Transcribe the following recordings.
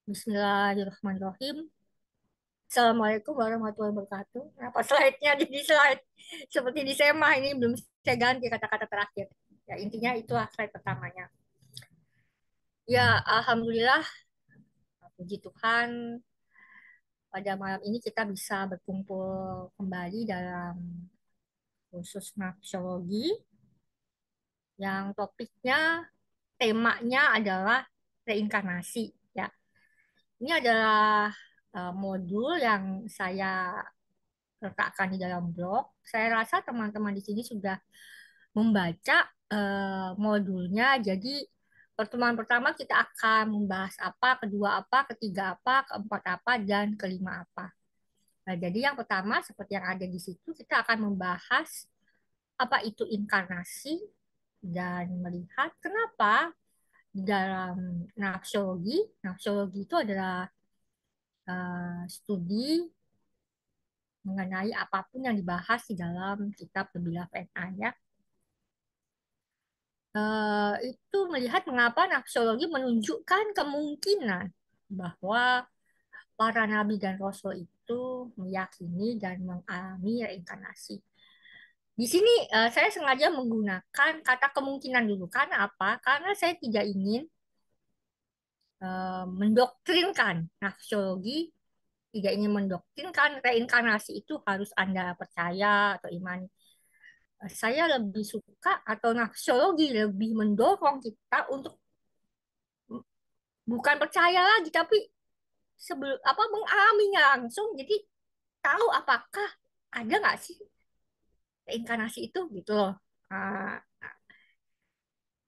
Bismillahirrahmanirrahim. Assalamualaikum warahmatullahi wabarakatuh. Kenapa slide-nya jadi slide seperti di SEMA ini belum saya ganti kata-kata terakhir. Ya intinya itulah slide pertamanya. Ya alhamdulillah, puji Tuhan pada malam ini kita bisa berkumpul kembali dalam khusus nafsiologi yang topiknya temanya adalah reinkarnasi. Ya, ini adalah modul yang saya letakkan di dalam blog. Saya rasa teman-teman di sini sudah membaca modulnya. Jadi pertemuan pertama kita akan membahas apa, kedua apa, ketiga apa, keempat apa, dan kelima apa. Nah, jadi yang pertama seperti yang ada di situ kita akan membahas apa itu inkarnasi dan melihat kenapa di dalam nafsiologi, nafsiologi itu adalah studi mengenai apapun yang dibahas di dalam kitab The Beloved NA ya. Itu melihat mengapa nafsiologi menunjukkan kemungkinan bahwa para nabi dan rasul itu meyakini dan mengalami reinkarnasi. Di sini saya sengaja menggunakan kata kemungkinan dulu. Karena apa? Karena saya tidak ingin mendoktrinkan nafsiologi, tidak ingin mendoktrinkan reinkarnasi itu harus Anda percaya atau iman. Saya lebih suka atau nafsiologi lebih mendorong kita untuk bukan percaya lagi tapi sebelum apa mengalaminya langsung jadi tahu apakah ada nggak sih reinkarnasi itu gitu loh. Nah,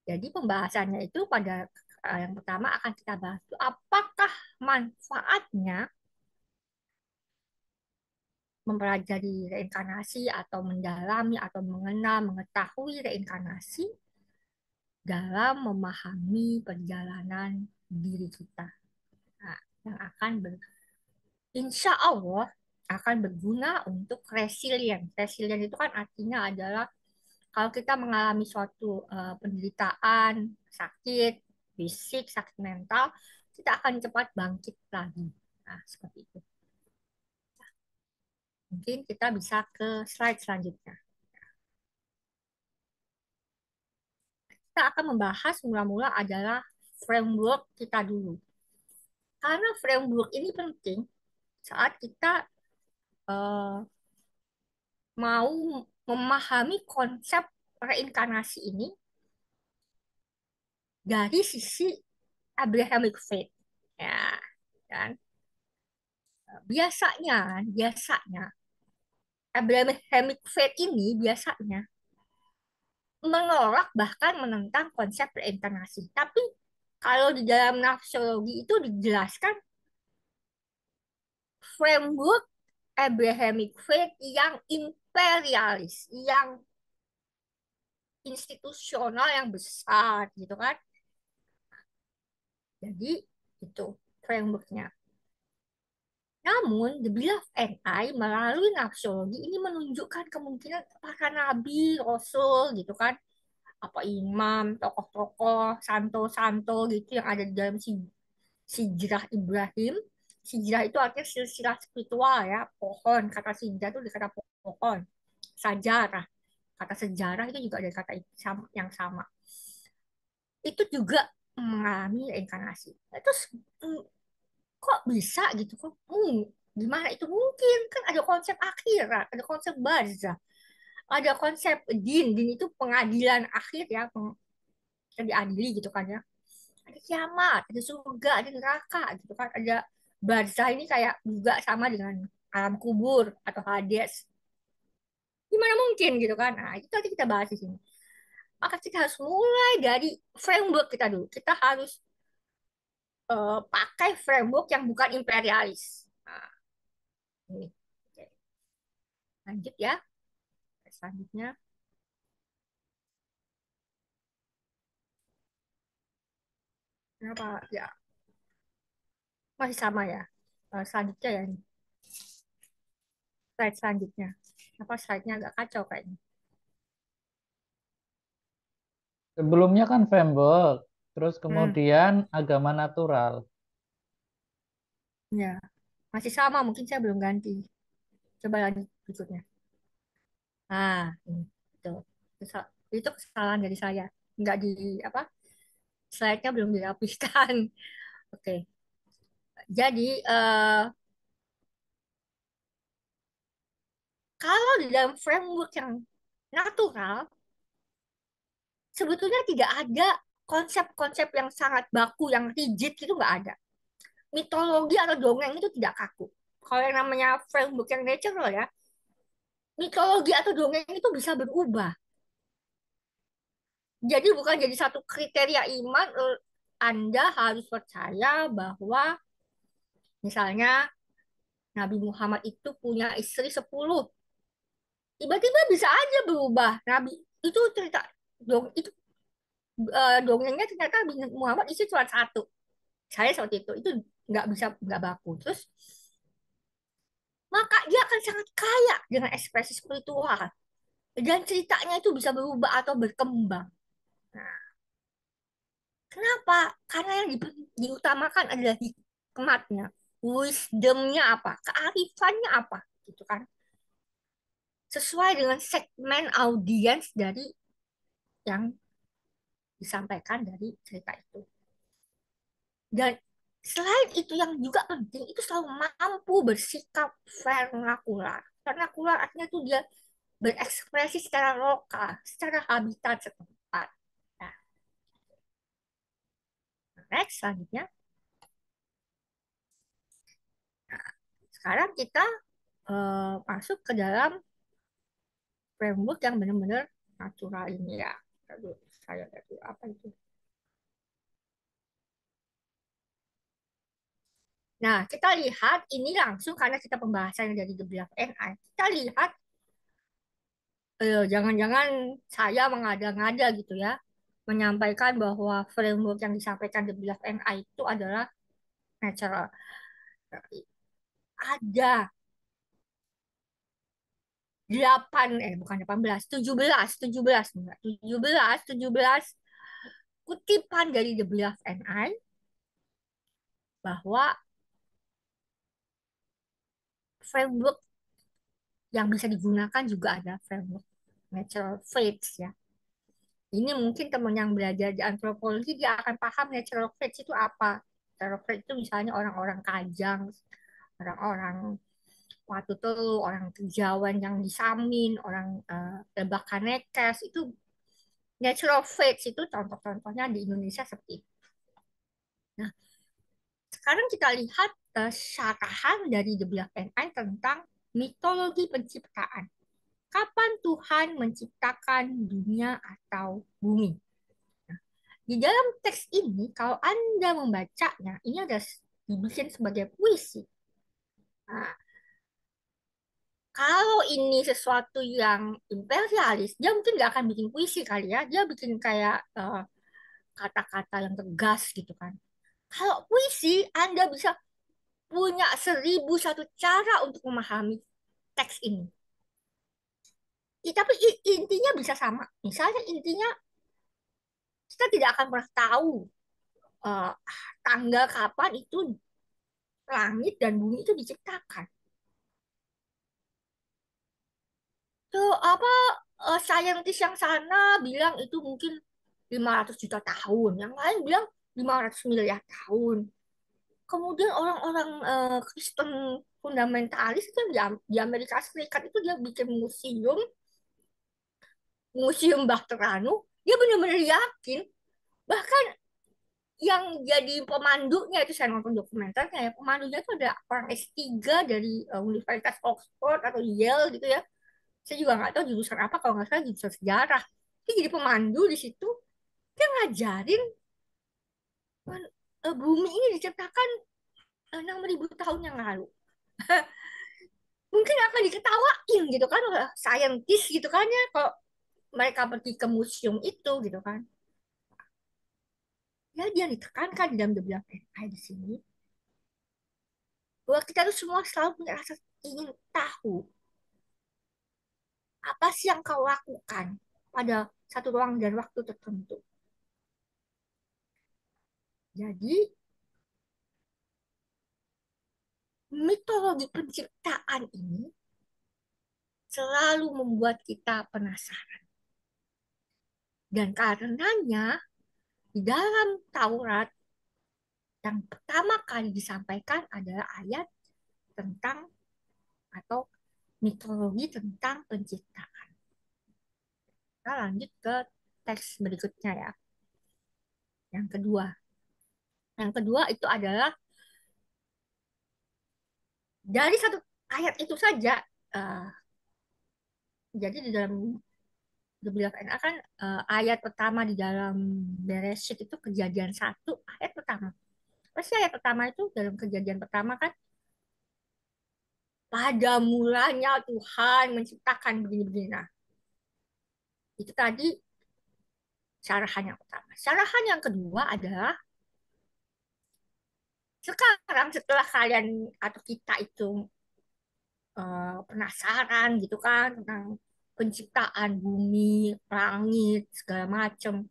jadi pembahasannya itu pada yang pertama akan kita bahas itu apakah manfaatnya mempelajari reinkarnasi atau mendalami atau mengenal mengetahui reinkarnasi dalam memahami perjalanan diri kita. Nah, yang akan insya Allah akan berguna untuk resilient. Resilient itu kan artinya adalah kalau kita mengalami suatu penderitaan, sakit, fisik, sakit mental, kita akan cepat bangkit lagi. Nah, seperti itu. Mungkin kita bisa ke slide selanjutnya. Kita akan membahas mula-mula adalah framework kita dulu. Karena framework ini penting saat kita eh, mau memahami konsep reinkarnasi ini dari sisi Abrahamic faith. Ya, kan? Biasanya Abrahamic faith ini biasanya menolak bahkan menentang konsep reinkarnasi. Tapi kalau di dalam nafsiologi itu dijelaskan framework Abrahamic faith yang imperialis, yang institusional yang besar gitu kan. Jadi itu frameworknya. Namun, The Beloved and I melalui nafsiologi ini menunjukkan kemungkinan para nabi, rasul gitu kan, apa imam, tokoh-tokoh, santo-santo gitu yang ada di dalam sijrah Ibrahim. Sijrah itu artinya silsilah spiritual ya, pohon. Kata sijrah itu dari kata pohon. Sajarah. Kata sejarah itu juga dari kata yang sama. Itu juga mengalami reinkarnasi. Terus mm, kok bisa gitu kok? Gimana itu mungkin? Kan ada konsep akhirat, ada konsep barzah, ada konsep din. Din itu pengadilan akhir ya, yang diadili gitu kan ya. Ada kiamat, ada surga, ada neraka gitu kan. Ada barzah ini kayak juga sama dengan alam kubur atau Hades. Gimana mungkin gitu kan? Nah, itu nanti kita bahas di sini. Maka kita harus mulai dari framework kita dulu. Kita harus pakai framework yang bukan imperialis. Nah, ini. Oke. Lanjut ya. Selanjutnya. Kenapa? Ya, masih sama ya. Selanjutnya ya. Slide selanjutnya. Apa slide-nya agak kacau kayaknya. Sebelumnya kan framework, terus Hmm. kemudian agama natural. Ya, masih sama, mungkin saya belum ganti. Coba lagi berikutnya. Ini itu. Itu kesalahan dari saya. Nggak di apa? Slide-nya belum dirapikan. Oke. Jadi kalau di dalam framework yang natural, sebetulnya tidak ada konsep-konsep yang sangat baku, yang rigid itu nggak ada. Mitologi atau dongeng itu tidak kaku. Kalau yang namanya framework yang natural ya, mitologi atau dongeng itu bisa berubah. Jadi bukan jadi satu kriteria iman, Anda harus percaya bahwa misalnya Nabi Muhammad itu punya istri 10. Tiba-tiba bisa aja berubah. Nabi itu cerita itu dongengnya ternyata Nabi Muhammad istri cuma satu. Saya seperti itu nggak bisa nggak baku. Terus maka dia akan sangat kaya dengan ekspresi spiritual dan ceritanya itu bisa berubah atau berkembang. Nah, kenapa? Karena yang diutamakan adalah hikmatnya, wisdomnya apa, kearifannya apa, gitu kan? Sesuai dengan segmen audiens dari yang disampaikan dari cerita itu. Dan selain itu yang juga penting itu selalu mampu bersikap vernakular. Vernakular artinya itu dia berekspresi secara lokal, secara habitat setempat. Nah, next selanjutnya. Nah, sekarang kita masuk ke dalam framework yang benar-benar natural ini ya. Aduh, saya tadi apa itu? Nah, kita lihat ini langsung karena kita pembahasannya dari The Beloved and I. Kita lihat jangan-jangan saya mengada-ngada gitu ya, menyampaikan bahwa framework yang disampaikan The Beloved and I itu adalah natural. Ada bukan 18, 17 enggak, 17 kutipan dari The Beloved and I bahwa framework yang bisa digunakan juga ada framework natural faiths ya. Ini mungkin teman yang belajar di antropologi dia akan paham natural faiths itu apa. Natural faiths itu misalnya orang-orang Kajang, orang-orang Watu Telu, orang Kejawan yang di Samin, orang Lebak Kanekes itu natural faiths itu contoh-contohnya di Indonesia seperti itu. Nah, sekarang kita lihat syarahan dari The Beloved and I tentang mitologi penciptaan. Kapan Tuhan menciptakan dunia atau bumi? Di dalam teks ini, kalau Anda membacanya, ini ada dibikin sebagai puisi. Nah, kalau ini sesuatu yang imperialis, dia mungkin nggak akan bikin puisi kali ya. Dia bikin kayak kata-kata yang tegas gitu kan. Kalau puisi, Anda bisa punya 1.001 cara untuk memahami teks ini. Tapi intinya bisa sama. Misalnya intinya kita tidak akan pernah tahu eh, tanggal kapan itu langit dan bumi itu diciptakan. Tuh apa saintis yang sana bilang itu mungkin 500 juta tahun, yang lain bilang 500 miliar tahun. Kemudian orang-orang Kristen fundamentalis itu yang di Amerika Serikat itu dia bikin museum, museum Bahteranu, dia benar-benar yakin. Bahkan yang jadi pemandunya itu saya nonton dokumenternya ya, pemandunya itu ada orang S3 dari Universitas Oxford atau Yale gitu ya. Saya juga nggak tahu jurusan apa, kalau nggak salah jurusan sejarah. Dia jadi pemandu di situ, dia ngajarin bumi ini diciptakan 6.000 tahun yang lalu. Mungkin akan diketawain gitu kan oleh saintis gitu kan ya kalau mereka pergi ke museum itu gitu kan. Ya dia ditekankan di dalam The Beloved di sini bahwa kita tuh semua selalu punya rasa ingin tahu apa sih yang kau lakukan pada satu ruang dan waktu tertentu. Jadi mitologi penciptaan ini selalu membuat kita penasaran. Dan karenanya di dalam Taurat yang pertama kali disampaikan adalah ayat tentang atau mitologi tentang penciptaan. Kita lanjut ke teks berikutnya ya. Yang kedua. Yang kedua itu adalah dari satu ayat itu saja. uh, jadi di dalam The Beloved NA kan ayat pertama di dalam Bereshit itu kejadian satu ayat pertama. Pasti ayat pertama itu dalam kejadian pertama kan pada mulanya Tuhan menciptakan begini-begini. Nah, itu tadi syarahan yang pertama. Syarahan yang kedua adalah sekarang setelah kalian atau kita itu penasaran gitu kan tentang penciptaan bumi, langit, segala macam.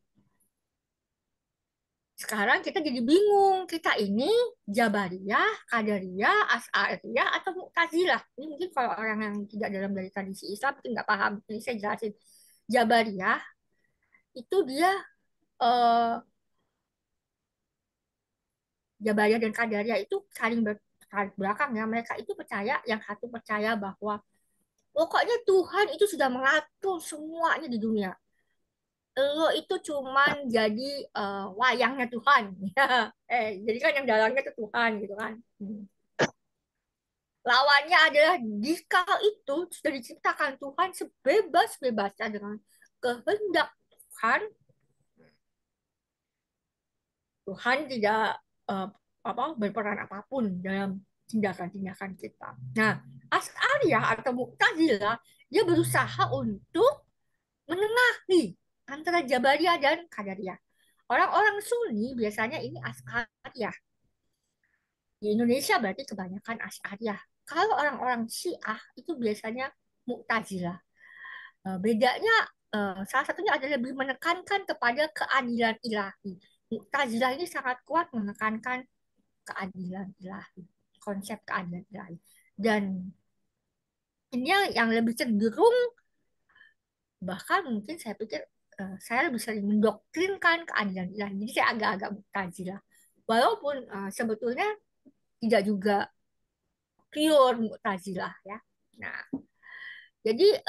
Sekarang kita jadi bingung, kita ini Jabariyah, Qadariyah, Asy'ariyah, atau Mu'tazilah. Ini mungkin kalau orang yang tidak dalam dari tradisi Islam mungkin nggak paham. Ini saya jelasin. Jabariyah itu dia eh, Jabariyah dan Qadariyah itu saling bertarik belakang ya. Mereka itu percaya, yang satu percaya bahwa pokoknya Tuhan itu sudah mengatur semuanya di dunia. Lo itu cuman jadi wayangnya Tuhan. Jadi kan yang dalangnya itu Tuhan gitu kan. Lawannya adalah jika itu sudah diciptakan Tuhan sebebas-bebasnya dengan kehendak Tuhan, Tuhan tidak eh, berperan apapun dalam tindakan-tindakan kita. Nah, Asy'ariyah atau Mu'tazilah dia berusaha untuk menengahi antara Jabariyah dan Qadariyah. Orang-orang Sunni biasanya ini Asy'ariyah. Di Indonesia berarti kebanyakan Asy'ariyah. Kalau orang-orang Syiah itu biasanya Mu'tazilah. Bedanya salah satunya adalah lebih menekankan kepada keadilan ilahi. Mu'tazilah ini sangat kuat menekankan keadilan ilahi, konsep keadilan ilahi. Dan ini yang lebih cenderung, bahkan mungkin saya pikir saya lebih sering mendoktrinkan keadilan ilahi. Jadi saya agak-agak Mu'tazilah. Walaupun sebetulnya tidak juga pure Mu'tazilah ya. Nah, jadi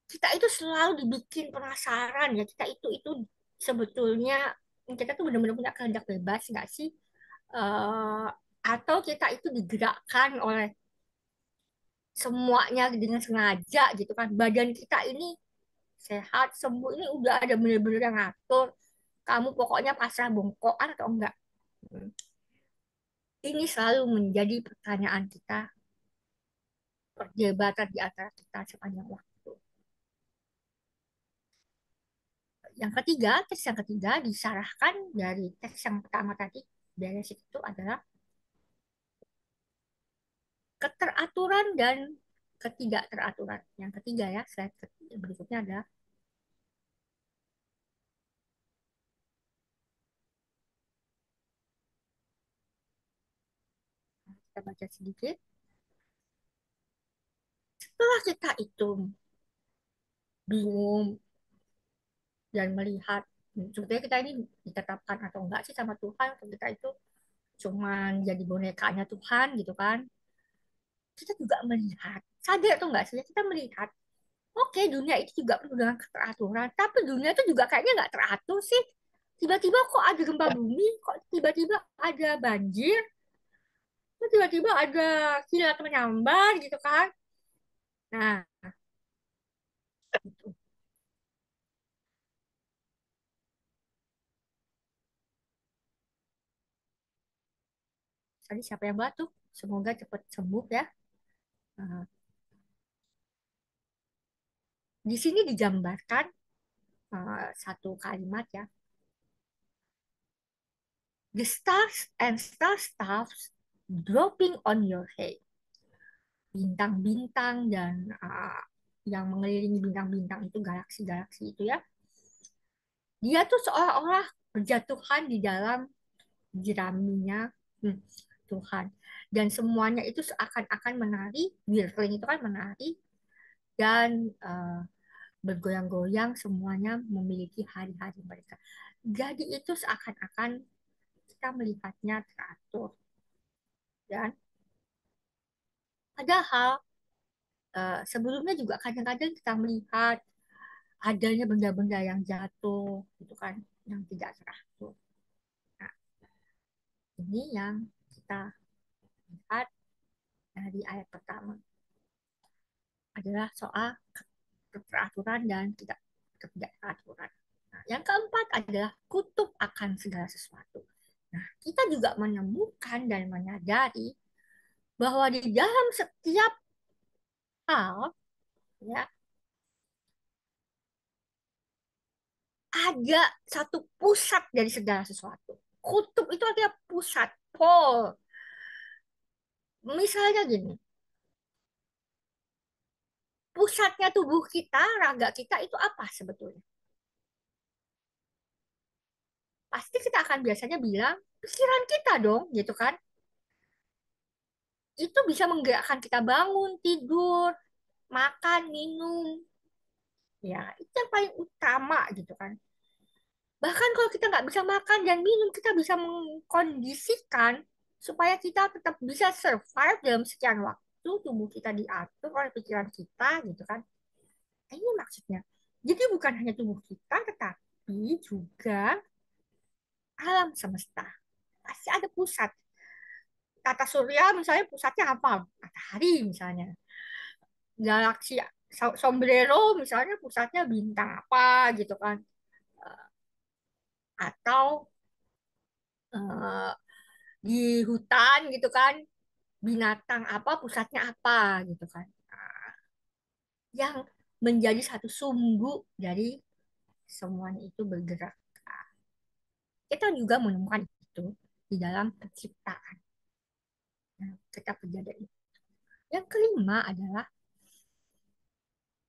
kita itu selalu dibikin penasaran ya, kita itu sebetulnya kita tuh benar-benar punya kehendak bebas nggak sih? Eh, atau kita itu digerakkan oleh semuanya dengan sengaja gitu kan, badan kita ini sehat sembuh ini udah ada benar-benar yang ngatur, kamu pokoknya pasrah bongkoan atau enggak. Hmm. Ini selalu menjadi pertanyaan kita, perdebatan di antara kita sepanjang waktu. Yang ketiga, teks yang ketiga disarahkan dari teks yang pertama tadi, Bereshit itu adalah keteraturan dan ketidakteraturan. Yang ketiga ya, slide berikutnya adalah kita baca sedikit. Setelah kita itu bingung dan melihat sebetulnya kita ini ditetapkan atau enggak sih sama Tuhan, atau kita itu cuman jadi bonekanya Tuhan gitu kan. Kita juga melihat, sadar atau enggak sih, kita melihat, oke dunia itu juga penuh dengan keteraturan, tapi dunia itu juga kayaknya nggak teratur sih. Tiba-tiba kok ada gempa bumi, kok tiba-tiba ada banjir, kok tiba-tiba ada kilat menyambar gitu kan. Nah, itu. Tadi siapa yang batuk? Semoga cepat sembuh ya. Nah, di sini digambarkan satu kalimat ya. The stars and star stuffs dropping on your head. Bintang-bintang dan yang mengelilingi bintang-bintang itu, galaksi-galaksi itu ya. Dia tuh seolah-olah berjatuhan di dalam jeraminya Hmm, Tuhan. Dan semuanya itu seakan-akan menari, whirling itu kan menari, dan bergoyang-goyang, semuanya memiliki hari-hari mereka. Jadi itu seakan-akan kita melihatnya teratur. Dan padahal sebelumnya juga kadang-kadang kita melihat adanya benda-benda yang jatuh, gitu kan, yang tidak teratur. Nah, ini yang kita lihat dari ayat pertama adalah soal keteraturan dan ketidakteraturan. Nah, yang keempat adalah kutub akan segala sesuatu. Nah, kita juga menemukan dan menyadari bahwa di dalam setiap hal ya ada satu pusat dari segala sesuatu. Kutub itu artinya pusat, pole. Misalnya gini, pusatnya tubuh kita, raga kita itu apa sebetulnya? Pasti kita akan biasanya bilang pikiran kita dong, gitu kan? Itu bisa menggerakkan kita bangun, tidur, makan, minum. Ya, itu yang paling utama gitu kan. Bahkan kalau kita nggak bisa makan dan minum, kita bisa mengkondisikan supaya kita tetap bisa survive dalam sekian waktu, tubuh kita diatur oleh pikiran kita gitu kan. Nah, ini maksudnya. Jadi bukan hanya tubuh kita, tetapi juga alam semesta. Pasti ada pusat. Tata surya misalnya pusatnya apa? Matahari misalnya. Galaksi sombrero misalnya pusatnya bintang apa gitu kan. Atau eh, di hutan gitu kan, binatang apa pusatnya apa gitu kan. Nah, yang menjadi satu sumbu dari semuanya itu bergerak. Nah, kita juga menemukan itu di dalam penciptaan. Nah, kita kejadian itu. Yang kelima adalah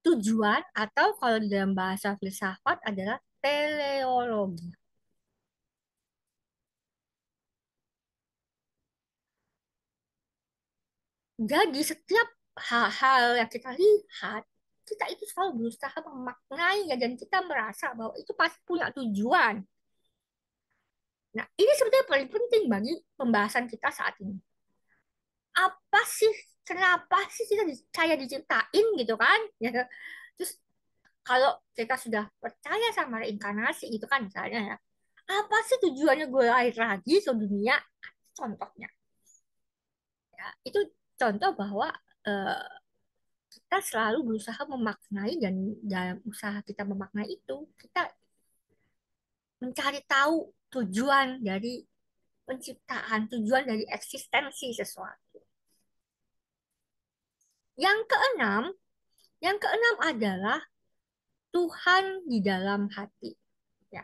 tujuan atau kalau di dalam bahasa filsafat adalah teleologi. Jadi setiap hal-hal yang kita lihat, kita itu selalu berusaha memaknainya dan kita merasa bahwa itu pasti punya tujuan. Nah, ini sebetulnya paling penting bagi pembahasan kita saat ini. Apa sih, kenapa sih kita kayak diciptain gitu kan? Ya. Terus kalau kita sudah percaya sama reinkarnasi gitu kan misalnya ya, apa sih tujuannya gue lahir lagi ke dunia? Contohnya, ya, itu contoh bahwa eh, kita selalu berusaha memaknai dan dalam usaha kita memaknai itu kita mencari tahu tujuan dari penciptaan, tujuan dari eksistensi sesuatu. Yang keenam, yang keenam adalah Tuhan di dalam hati. Ya,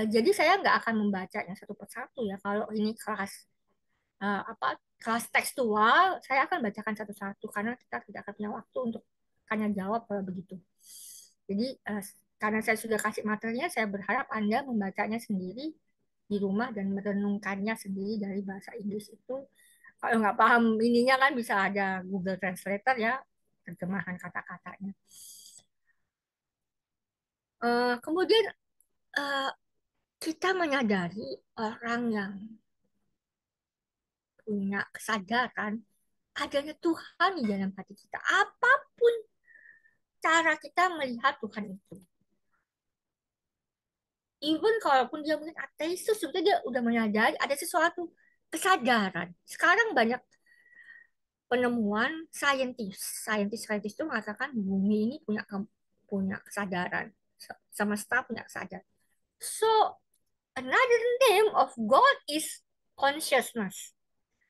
jadi saya nggak akan membacanya satu persatu ya. Kalau ini kelas apa kelas tekstual, saya akan bacakan satu-satu karena kita tidak akan punya waktu untuk tanya jawab kalau begitu. Jadi karena saya sudah kasih materinya, saya berharap Anda membacanya sendiri di rumah dan merenungkannya sendiri dari bahasa Inggris itu. Kalau nggak paham ininya kan bisa ada Google Translator ya, terjemahan kata-katanya. Kemudian eh, kita menyadari orang yang punya kesadaran adanya Tuhan di dalam hati kita. Apapun cara kita melihat Tuhan itu. Even kalaupun dia mungkin ateis, itu sebetulnya dia udah menyadari ada sesuatu kesadaran. Sekarang banyak penemuan saintis itu mengatakan bumi ini punya kesadaran, semesta punya kesadaran. So another name of God is consciousness.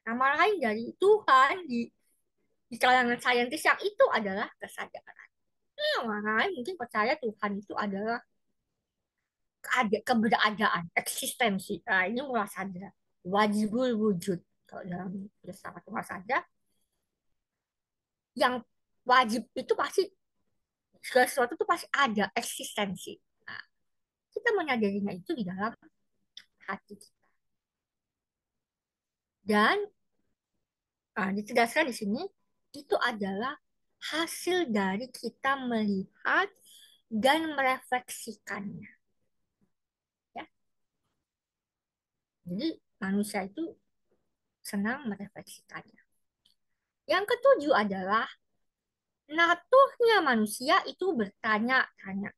Nama lain dari Tuhan di kalangan saintis yang itu adalah kesadaran. Orang lain mungkin percaya Tuhan itu adalah keberadaan, eksistensi. Nah, ini mulai sadar. Wajibul wujud. Kalau dalam filsafat mulai sadar, yang wajib itu pasti segala sesuatu itu pasti ada eksistensi. Nah, kita menyadarinya itu di dalam hati kita. Dan ditegaskan di sini itu adalah hasil dari kita melihat dan merefleksikannya. Ya. Jadi manusia itu senang merefleksikannya. Yang ketujuh adalah naturnya manusia itu bertanya-tanya.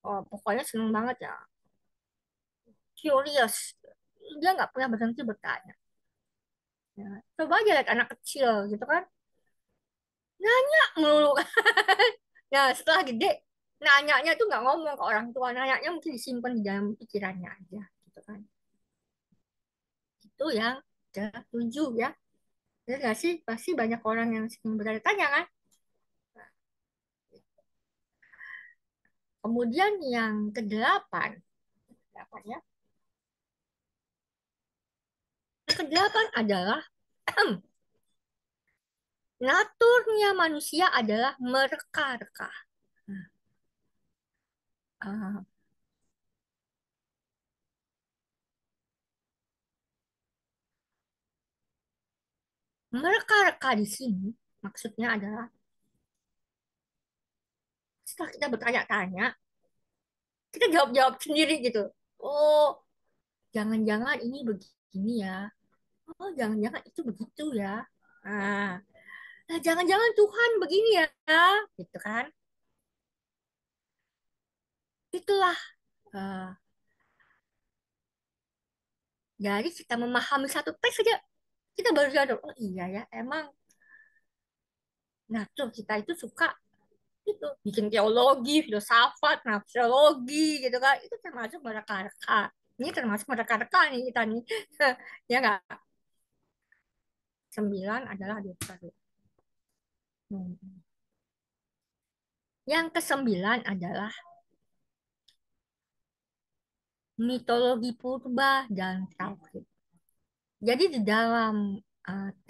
Oh, pokoknya seneng banget ya. Curious. Dia nggak pernah berhenti bertanya. Ya. Coba aja lihat anak kecil gitu kan. Nanya melulu. Nah, setelah gede, nanyanya tuh nggak ngomong ke orang tua. Nanyanya mungkin disimpan di dalam pikirannya aja. Gitu kan. Itu yang ketujuh ya. Ya nggak sih? Pasti banyak orang yang sering bertanya kan. Kemudian yang kedelapan. Delapan ya. Yang kedelapan adalah naturnya manusia adalah mereka-reka. Nah, eh, mereka-reka di sini maksudnya adalah setelah kita bertanya-tanya, kita jawab-jawab sendiri gitu. Oh, jangan-jangan ini begini ya. Oh, jangan-jangan itu begitu ya. Nah, jangan-jangan Tuhan begini ya. Gitu kan. Itulah eh, dari kita memahami satu teks saja, kita baru sadar, oh iya ya, emang natur kita itu suka itu bikin teologi, filsafat, nafsiologi gitu kan. Itu termasuk mereka-reka. Ini termasuk mereka-reka nih kita nih. Ya nggak? Sembilan adalah dua. Yang kesembilan adalah mitologi purba dan tauhid. Jadi di dalam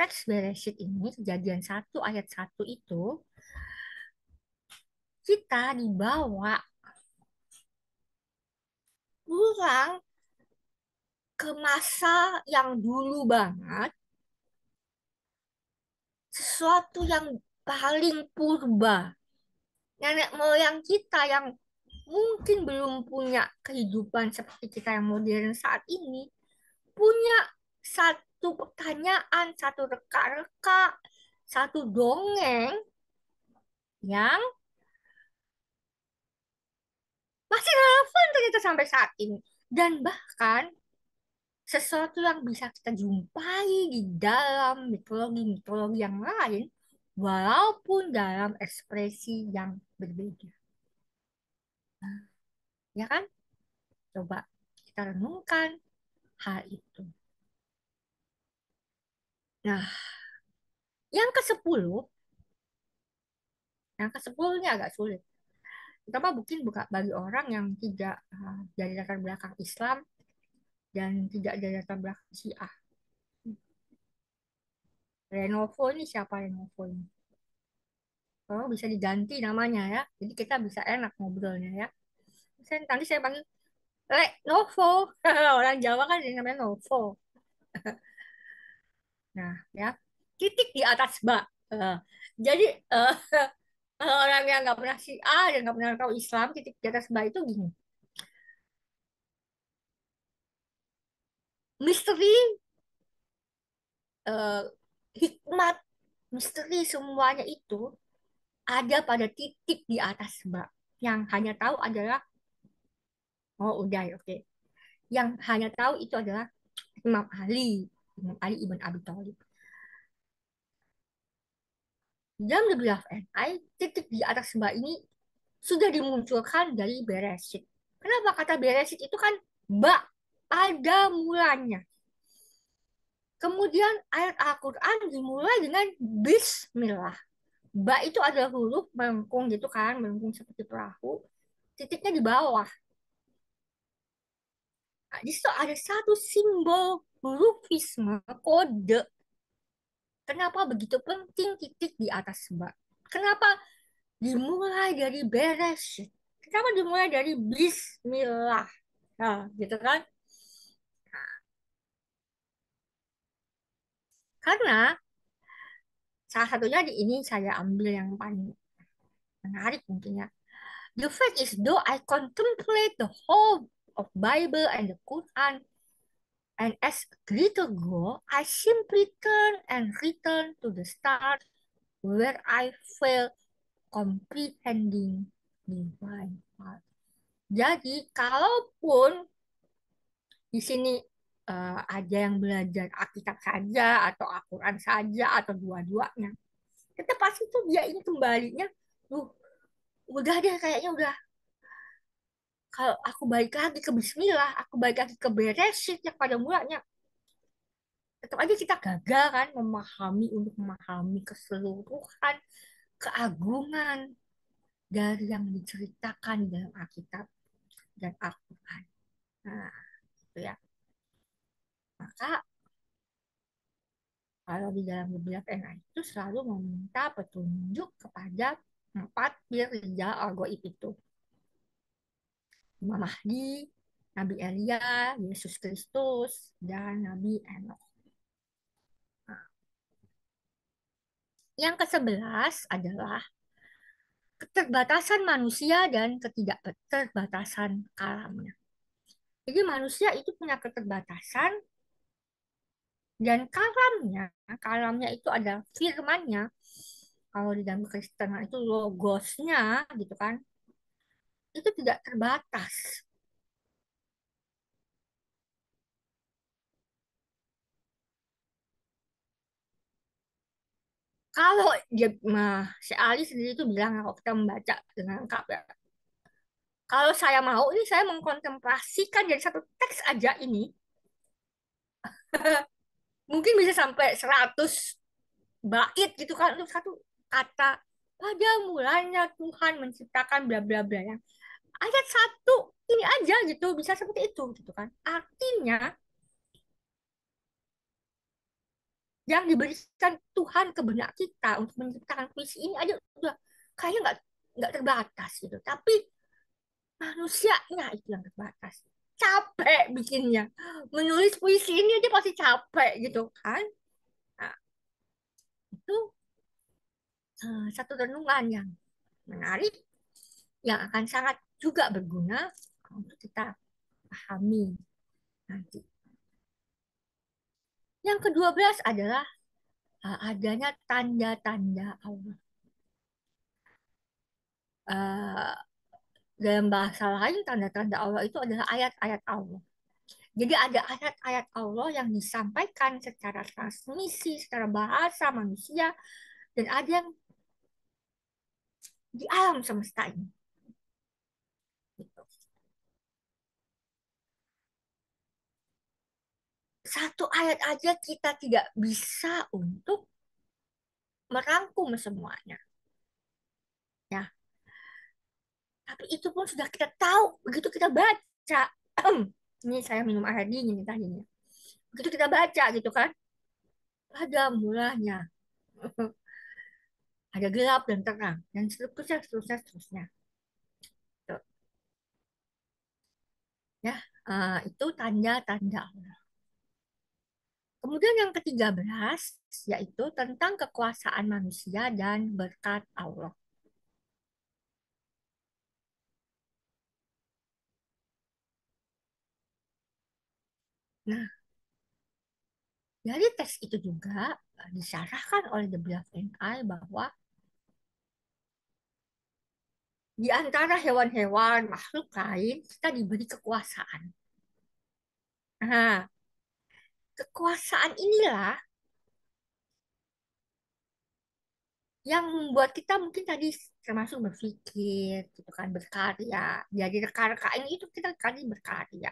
teks Bereshit ini, kejadian 1 ayat 1 itu, kita dibawa pulang ke masa yang dulu banget, sesuatu yang paling purba. Nenek moyang kita yang mungkin belum punya kehidupan seperti kita yang modern saat ini, punya satu pertanyaan, satu reka-reka, satu dongeng yang masih relevan ternyata sampai saat ini. Dan bahkan sesuatu yang bisa kita jumpai di dalam mitologi-mitologi yang lain, walaupun dalam ekspresi yang berbeda. Ya kan? Coba kita renungkan hal itu. Nah, yang ke-10, yang ke-10 ini agak sulit. Terutama mungkin bagi orang yang tidak dari latar belakang Islam dan tidak dari latar belakang Syiah. Lenovo ini siapa Lenovo ini? Kalau bisa diganti namanya ya. Jadi kita bisa enak ngobrolnya ya. Nanti saya panggil Lenovo. Orang Jawa kan jadi namanya Novo. Nah, ya. Titik di atas bak. Jadi eh, orang yang nggak pernah Syiah dan nggak pernah tahu Islam, titik di atas bak itu gini. Misteri, eh, hikmat, misteri semuanya itu ada pada titik di atas bak. Yang hanya tahu adalah, oh udah ya, oke. Yang hanya tahu itu adalah Imam Ali, Imam Ali ibn Abi Thalib. Dalam The Beloved and I, titik di atas bak ini sudah dimunculkan dari Bereshit. Kenapa kata Bereshit itu kan bak, ada mulanya. Kemudian ayat Al-Quran dimulai dengan Bismillah. Ba itu ada huruf melengkung gitu kan, melengkung seperti perahu. Titiknya di bawah. Nah, di situ ada satu simbol hurufisme, kode. Kenapa begitu penting titik di atas ba? Kenapa dimulai dari Bereshit? Kenapa dimulai dari Bismillah? Nah, gitu kan? Karena salah satunya di ini saya ambil yang paling menarik mungkin ya. The fact is, though I contemplate the whole of Bible and the Quran, and as a greater goal, I simply turn and return to the start where I fail comprehending divine heart. Jadi, kalaupun di sini ada yang belajar Alkitab saja atau Al-Quran saja atau dua-duanya, kita pasti tuh dia ini kembalinya, tuh udah deh kayaknya udah kalau aku balik lagi ke Bismillah, aku balik lagi ke Bereshit yang pada mulanya, tetap aja kita gagal kan memahami untuk memahami keseluruhan keagungan dari yang diceritakan dalam Alkitab dan Al-Quran. Nah, itu ya. Maka kalau di dalam beberapa NA itu selalu meminta petunjuk kepada empat pir rijal al-ghaib itu. Imam Mahdi, Nabi Elia, Yesus Kristus, dan Nabi Enoch. Nah, yang ke-11 adalah keterbatasan manusia dan ketidakterbatasan kalamnya. Jadi manusia itu punya keterbatasan dan kalamnya itu ada firmannya. Kalau di dalam Kristen itu logosnya gitu kan, itu tidak terbatas. Kalau dia, si Ali sendiri itu bilang kalau kita membaca dengan lengkap ya. Kalau saya mau ini saya mengkontemplasikan dari satu teks aja ini, mungkin bisa sampai 100 bait gitu kan untuk satu kata. Pada mulanya Tuhan menciptakan bla bla bla yang ayat satu ini aja gitu bisa seperti itu gitu kan. Artinya yang diberikan Tuhan ke benak kita untuk menciptakan puisi ini aja udah kayaknya nggak terbatas gitu. Tapi manusianya itu yang terbatas. Capek bikinnya. Menulis puisi ini aja pasti capek gitu kan. Nah, itu satu renungan yang menarik yang akan sangat juga berguna untuk kita pahami nanti. Yang ke-12 adalah adanya tanda-tanda Allah. Eh, dalam bahasa lain, tanda-tanda Allah itu adalah ayat-ayat Allah. Jadi ada ayat-ayat Allah yang disampaikan secara transmisi, secara bahasa manusia, dan ada yang di alam semesta ini. Gitu. Satu ayat aja kita tidak bisa untuk merangkum semuanya. Ya, tapi itu pun sudah kita tahu begitu kita baca. Ini saya minum air dingin nih tadinya. Begitu kita baca gitu kan, ada mulanya, ada gelap dan terang, dan seterusnya, seterusnya, seterusnya. Tuh, ya, itu tanda-tanda Allah. Kemudian yang ke-13 yaitu tentang kekuasaan manusia dan berkat Allah. Nah, dari teks itu juga disyarahkan oleh The Beloved and I bahwa di antara hewan-hewan makhluk lain kita diberi kekuasaan. Nah, kekuasaan inilah yang membuat kita mungkin tadi termasuk berpikir, gitu kan, berkarya. Jadi reka-reka ini itu kita tadi berkarya.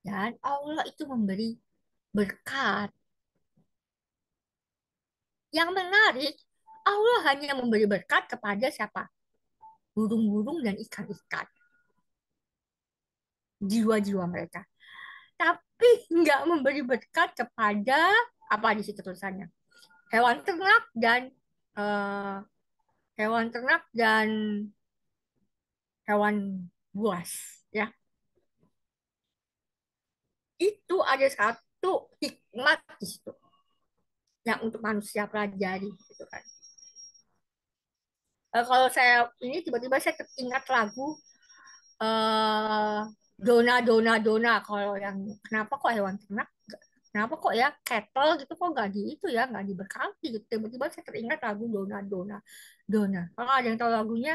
Dan Allah itu memberi berkat. Yang menarik, Allah hanya memberi berkat kepada siapa? Burung-burung dan ikan-ikan. Jiwa-jiwa mereka. Tapi nggak memberi berkat kepada apa di situ tulisannya? Hewan ternak dan eh, hewan ternak dan hewan buas. Ya, itu ada satu hikmat di situ. yang untuk manusia pelajari gitu kan. Kalau saya ini tiba-tiba saya teringat lagu eh Dona Dona Dona. Kalau yang kenapa kok hewan ternak, kenapa kok ya cattle gitu kok nggak di itu ya nggak diberkati gitu. Tiba-tiba saya teringat lagu Dona Dona Dona. Kalau ada yang tahu lagunya,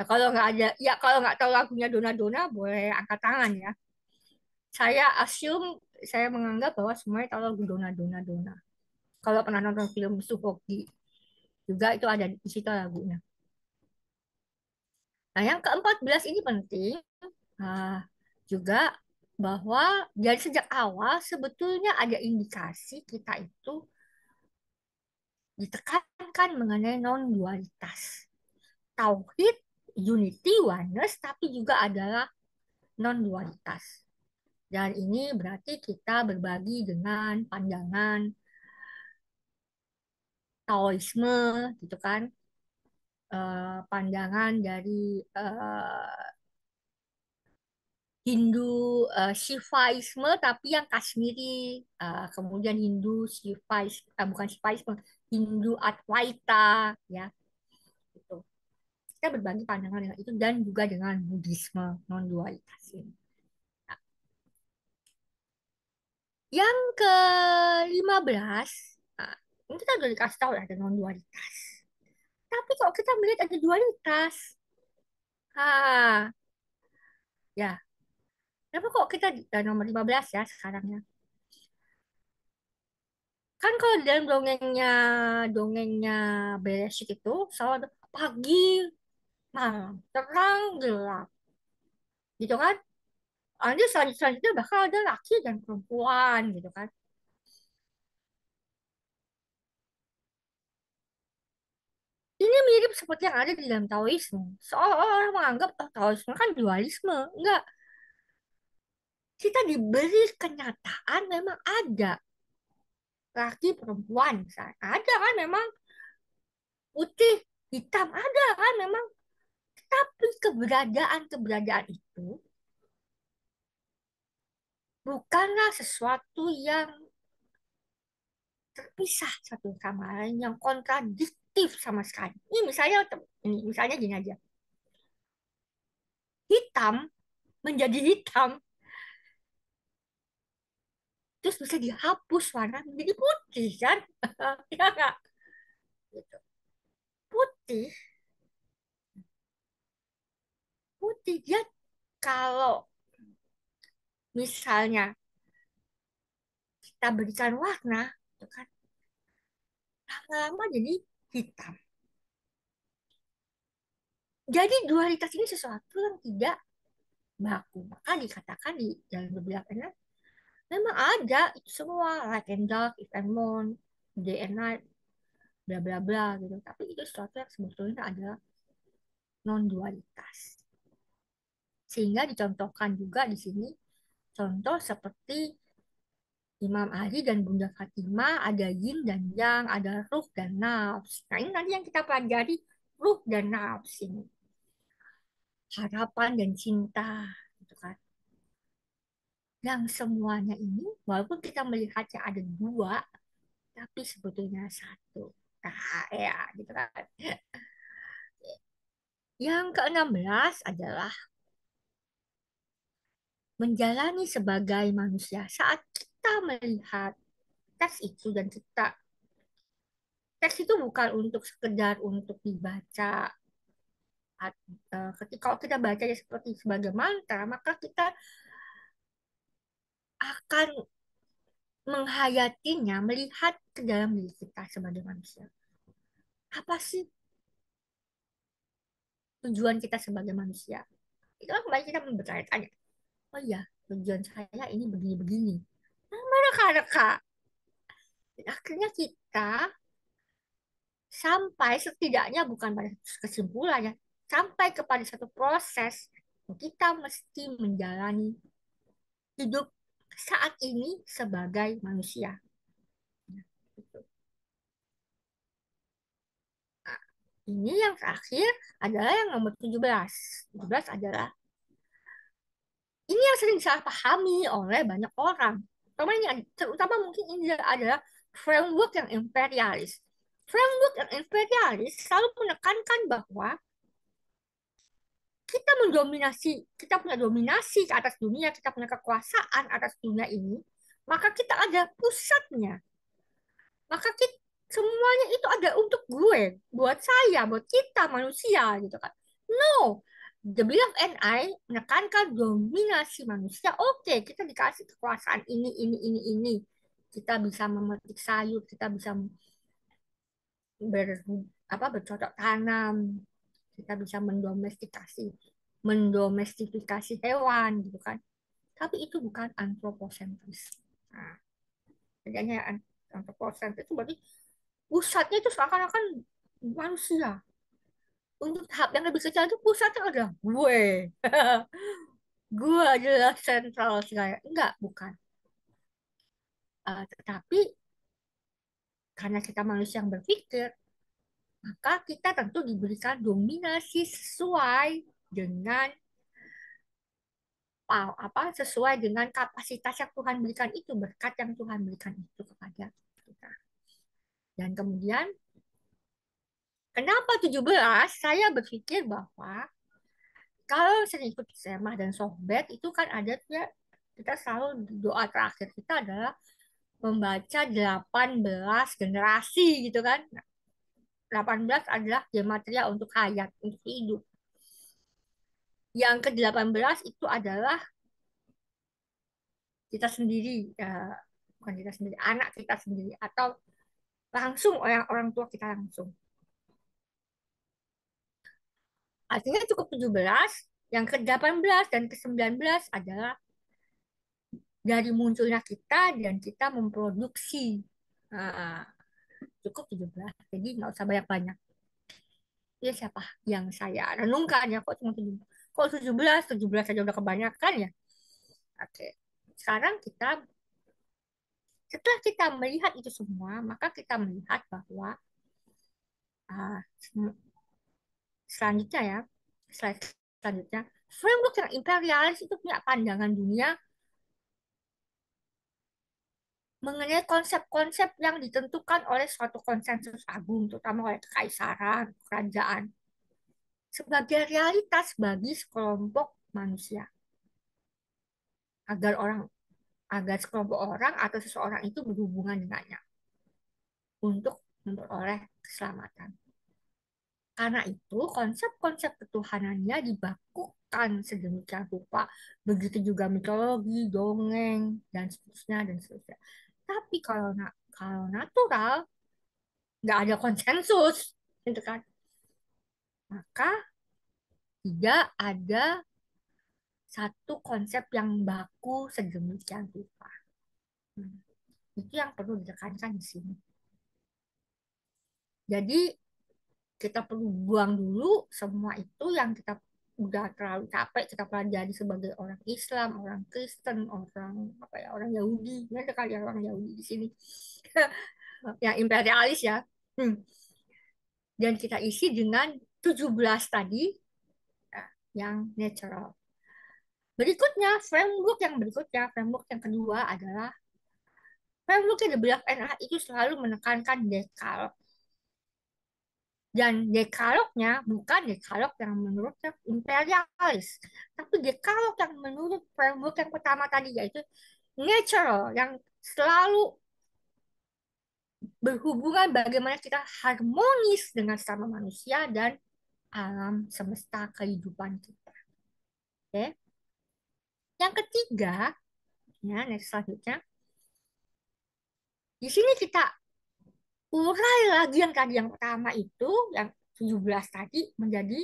kalau nggak ada, ya kalau nggak tahu lagunya Dona Dona boleh angkat tangan ya. Saya assume, saya menganggap bahwa semuanya tahu lagu Dona Dona Dona. Kalau pernah nonton film Suhoki juga itu ada di situ lagunya. Nah, yang ke-14 ini penting juga bahwa dari sejak awal sebetulnya ada indikasi kita itu ditekankan mengenai non-dualitas. Tauhid, unity, oneness, tapi juga adalah non-dualitas. Dan ini berarti kita berbagi dengan pandangan Taoisme, gitu kan, pandangan dari Hindu Shivaisme tapi yang Kashmiri, kemudian Hindu Shivais, bukan Shivaisme, Hindu Advaita, ya itu. Kita berbagi pandangan dengan itu dan juga dengan Buddhisme non dualitas ini. Nah, yang ke-15, nah, ini kita udah dikasih tahu ya ada non dualitas. Tapi kalau kita melihat ada dualitas, ah ya, kenapa kok kita di nomor 15 ya sekarang ya? Kan kalau di dalam dongengnya Bereshit itu selalu ada pagi, malam, terang, gelap, gitu kan? Nanti selanjutnya bakal ada laki dan perempuan, gitu kan? Ini mirip seperti yang ada di dalam Taoisme. Seolah-olah orang menganggap Taoisme kan dualisme. Enggak, kita diberi kenyataan memang ada laki perempuan, misalnya. Ada kan memang putih, hitam, ada kan memang. Tapi keberadaan-keberadaan itu bukanlah sesuatu yang terpisah satu sama lain, yang kontradiktif sama sekali. Ini misalnya gini aja. Hitam menjadi hitam, terus bisa dihapus warna menjadi putih kan? Ya nggak? Gitu. Putih, putih dia kalau misalnya kita berikan warna, itu kan lama-lama jadi hitam. Jadi dualitas ini sesuatu yang tidak baku. Maka dikatakan di dalam beberapa memang ada itu semua light and dark, if and moon, day and night, bla bla bla gitu. Tapi itu sesuatu yang sebetulnya adalah non dualitas. Sehingga dicontohkan juga di sini contoh seperti Imam Ali dan Bunda Fatimah, ada yin dan yang, ada ruh dan nafs. Nah, ini nanti yang kita pelajari, ruh dan nafs ini, harapan dan cinta gitu kan. Yang semuanya ini walaupun kita melihatnya ada dua, tapi sebetulnya satu. Nah, ya gitu kan. Yang ke-16 adalah menjalani sebagai manusia. Saat kita melihat teks itu dan teks itu bukan untuk sekedar untuk dibaca. Ketika kalau kita baca seperti sebagai mantra, maka kita akan menghayatinya, melihat ke dalam diri kita sebagai manusia. Apa sih tujuan kita sebagai manusia? Itu kan kembali kita bertanya-tanya. Oh iya, tujuan saya ini begini-begini. Nah, mereka akhirnya kita sampai setidaknya bukan pada kesimpulan ya, sampai kepada satu proses kita mesti menjalani hidup saat ini sebagai manusia. Gitu. Nah, ini yang terakhir adalah yang nomor 17. 17 adalah ini yang sering disalahpahami oleh banyak orang. Terutama mungkin ini adalah framework yang imperialis. Framework yang imperialis selalu menekankan bahwa kita mendominasi, kita punya dominasi atas dunia, kita punya kekuasaan atas dunia ini, maka kita ada pusatnya. Maka kita, semuanya itu ada untuk gue, buat saya, buat kita manusia gitu kan. No, the BFNI menekankan dominasi manusia. Oke, kita dikasih kekuasaan ini. Kita bisa memetik sayur, kita bisa ber, bercocok tanam, kita bisa mendomestifikasi hewan gitu kan. Tapi itu bukan antroposentris. Nah, bedanya antroposentris itu berarti pusatnya itu seakan-akan manusia. Untuk tahap yang lebih kecil itu pusatnya adalah gue. Gue adalah sentral segala. Enggak, bukan. Tetapi karena kita manusia yang berpikir, maka kita tentu diberikan dominasi sesuai dengan sesuai dengan kapasitas yang Tuhan berikan itu, berkat yang Tuhan berikan itu kepada kita. Dan kemudian kenapa 17? Saya berpikir bahwa kalau saya ikut semah dan sohbet itu kan ada ya, kita selalu doa terakhir kita adalah membaca 18 generasi gitu kan. Nah, 18 adalah gematria untuk hayat, untuk hidup. Yang ke-18 itu adalah kita sendiri, ya, bukan kita sendiri, anak kita sendiri, atau langsung orang orang tua kita langsung. Artinya cukup 17, yang ke-18 dan ke-19 adalah dari munculnya kita dan kita memproduksi. Nah, cukup 17. Jadi nggak usah banyak-banyak. Ya siapa yang saya renungkan ya kok cuma 17. Kok 17? 17 saja udah kebanyakan ya. Oke. Sekarang kita setelah kita melihat itu semua, maka kita melihat bahwa ah, selanjutnya ya, slide selanjutnya, framework yang imperialis itu punya pandangan dunia mengenai konsep-konsep yang ditentukan oleh suatu konsensus agung, terutama oleh kekaisaran, kerajaan, sebagai realitas bagi sekelompok manusia, agar orang agar sekelompok orang atau seseorang itu berhubungan dengannya untuk memperoleh keselamatan. Karena itu, konsep-konsep ketuhanannya dibakukan sedemikian rupa. Begitu juga mitologi, dongeng, dan seterusnya, dan seterusnya. Tapi kalau natural, nggak ada konsensus, gitu kan? Maka tidak ada satu konsep yang baku sedemikian rupa. Hmm. Itu yang perlu ditekankan di sini. Jadi kita perlu buang dulu semua itu yang kita udah terlalu capek kita pelajari sebagai orang Islam, orang Kristen, orang apa ya, orang Yahudi. Ini ada kali orang Yahudi di sini. Yang imperialis ya. Hmm. Dan kita isi dengan 17 tadi ya, yang natural. Berikutnya, framework yang kedua adalah framework yang di belah NA itu selalu menekankan dekalog. Dan dekalognya bukan dekalog yang menurut imperialis, tapi dekalog yang menurut framework yang pertama tadi, yaitu natural, yang selalu berhubungan bagaimana kita harmonis dengan sesama manusia dan alam semesta kehidupan kita. Oke. Yang ketiga, ya, next selanjutnya. Di sini kita urai lagi yang tadi yang pertama itu, yang 17 tadi menjadi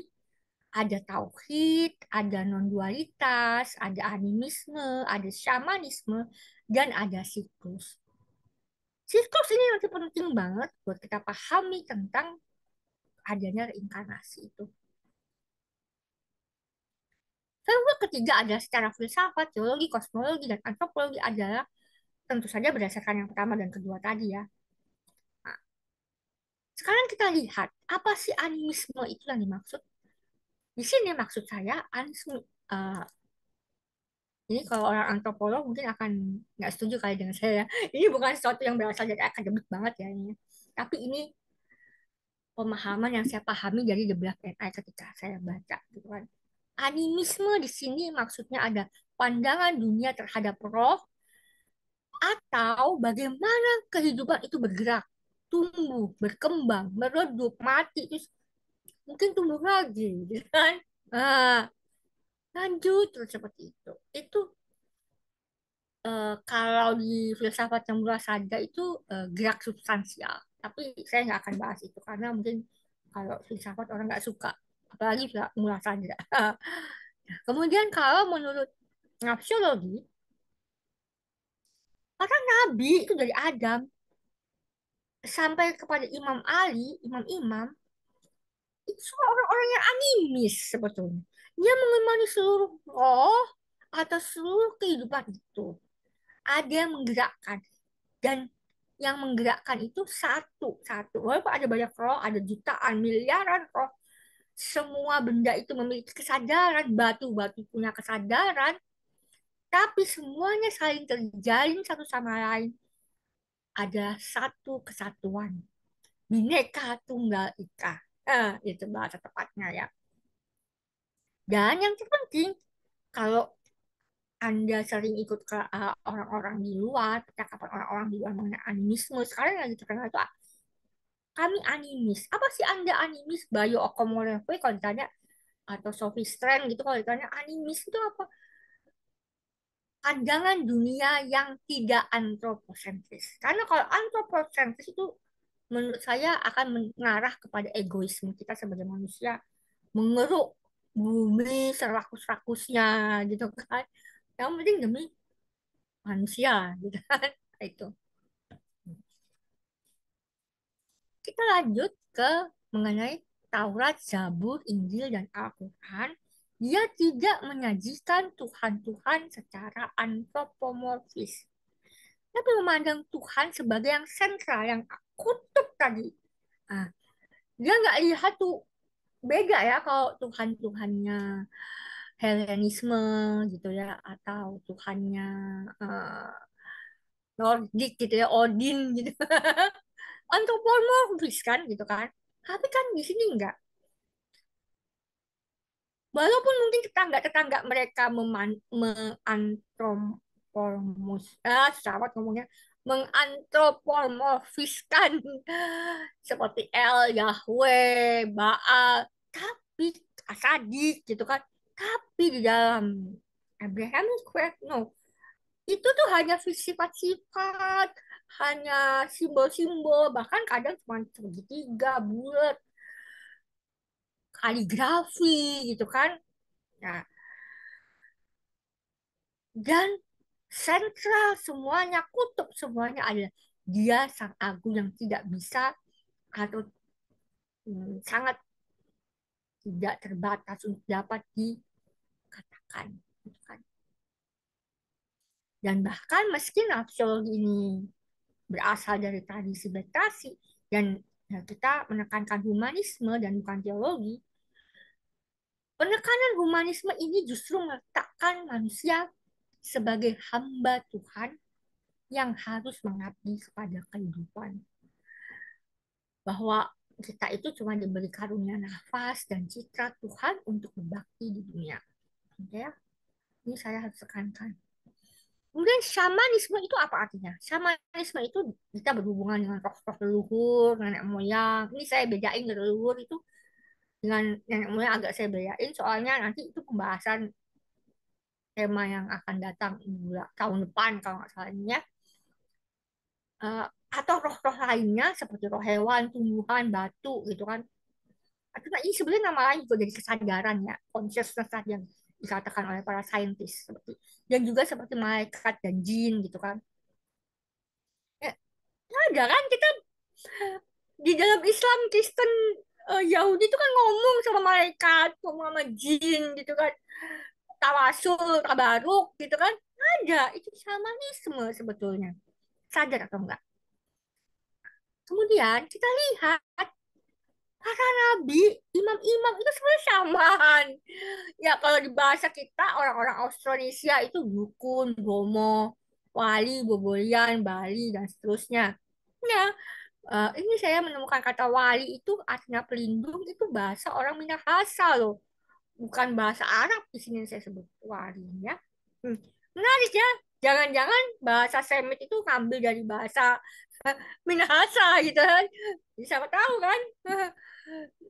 ada tauhid, ada non-dualitas, ada animisme, ada shamanisme, dan ada siklus. Siklus ini nanti penting banget buat kita pahami tentang adanya reinkarnasi itu. Framework ketiga adalah secara filsafat, teologi, kosmologi, dan antropologi adalah tentu saja berdasarkan yang pertama dan kedua tadi ya. Nah, sekarang kita lihat, apa sih animisme itu yang dimaksud? Di sini maksud saya, animisme, Ini kalau orang antropolog mungkin akan nggak setuju kali dengan saya. Ini bukan sesuatu yang berasal dari akademik banget ya ini. Tapi ini pemahaman yang saya pahami dari The Black and I ketika saya baca gitu kan. Animisme di sini maksudnya ada pandangan dunia terhadap roh atau bagaimana kehidupan itu bergerak, tumbuh, berkembang, meredup, mati, terus mungkin tumbuh lagi, gitu kan? Nah, lanjut terus seperti itu. Itu kalau di filsafat yang mula saja itu gerak substansial. Tapi saya nggak akan bahas itu karena mungkin kalau filsafat orang nggak suka, apalagi mula saja. Kemudian kalau menurut nafsiologi, para nabi itu dari Adam sampai kepada Imam Ali, imam-imam, itu semua orang-orang yang animis sebetulnya. Dia mengemani seluruh roh atau seluruh kehidupan itu. Ada yang menggerakkan. Dan yang menggerakkan itu satu-satu. Walaupun ada banyak roh, ada jutaan, miliaran roh. Semua benda itu memiliki kesadaran. Batu-batu punya kesadaran. Tapi semuanya saling terjalin satu sama lain. Ada satu kesatuan. Bineka Tunggal Ika. Itu bahasa tepatnya ya. Dan yang terpenting, kalau Anda sering ikut ke orang-orang di luar, percakapan orang-orang di luar mengenai animisme, sekarang yang lagi terkenal itu kami animis. Apa sih Anda animis? Bayo Okomoleve kalau ditanya, atau Sophie Strand gitu kalau ditanya animis itu apa? Pandangan dunia yang tidak antroposentris. Karena kalau antroposentris itu menurut saya akan mengarah kepada egoisme kita sebagai manusia, mengeruk bumi serakus-rakusnya gitu kan. Yang penting demi manusia gitu kan. Itu. Kita lanjut ke mengenai Taurat, Zabur, Injil, dan Al-Quran. Dia tidak menyajikan Tuhan-Tuhan secara antropomorfis, tapi memandang Tuhan sebagai yang sentral, yang kutub tadi. Nah, dia nggak lihat tuh beda ya kalau Tuhan-Tuhannya Helenisme gitu ya, atau Tuhannya eh, Nordik gitu ya, Odin gitu. Antropomorfis kan gitu kan. Tapi kan di sini enggak. Walaupun mungkin tetangga-tetangga mereka mengantromorfis, sahabat ngomongnya, mengantropomorfiskan seperti El, Yahweh, Baal, tapi Asadik gitu kan. Tapi di dalam Abrahamic faith, no, itu tuh hanya sifat-sifat, hanya simbol-simbol, bahkan kadang cuma segitiga, bulat, kaligrafi gitu kan. Nah, dan sentral semuanya, kutub semuanya adalah dia sang agung yang tidak bisa atau sangat tidak terbatas untuk dapat dikatakan. Gitu kan. Dan bahkan meski nafsiologi ini berasal dari tradisi literasi dan ya, kita menekankan humanisme dan bukan teologi, penekanan humanisme ini justru meletakkan manusia sebagai hamba Tuhan yang harus mengabdi kepada kehidupan. Bahwa kita itu cuma diberi karunia nafas dan citra Tuhan untuk berbakti di dunia. Oke ya, ini saya harus tekankan. Kemudian shamanisme itu apa artinya? Shamanisme itu kita berhubungan dengan roh-roh leluhur, nenek moyang. Ini saya bedain leluhur itu dengan nenek moyang agak saya bedain soalnya nanti itu pembahasan tema yang akan datang tahun depan kalau nggak salah ini ya. Eh, atau roh-roh lainnya seperti roh hewan, tumbuhan, batu gitu kan. Atau ini sebenarnya nama lain juga dari kesadaran ya, consciousness tadi yang dikatakan oleh para saintis seperti dan juga seperti malaikat dan jin gitu kan. Ya, ada kan kita di dalam Islam, Kristen, Yahudi itu kan ngomong sama malaikat, ngomong sama jin gitu kan. Tawasul, tabaruk gitu kan. Ada, itu shamanisme sebetulnya. Sadar atau enggak? Kemudian kita lihat para nabi, imam-imam itu sebenarnya samaan. Ya kalau di bahasa kita orang-orang Austronesia itu dukun, bomo, wali, bobolian, bali dan seterusnya. Ya, ini saya menemukan kata wali itu artinya pelindung itu bahasa orang Minahasa loh, bukan bahasa Arab di sini saya sebut walinya. Hmm. Menarik ya. Jangan-jangan bahasa Semit itu ngambil dari bahasa Minahasa gitu kan. Siapa tahu kan.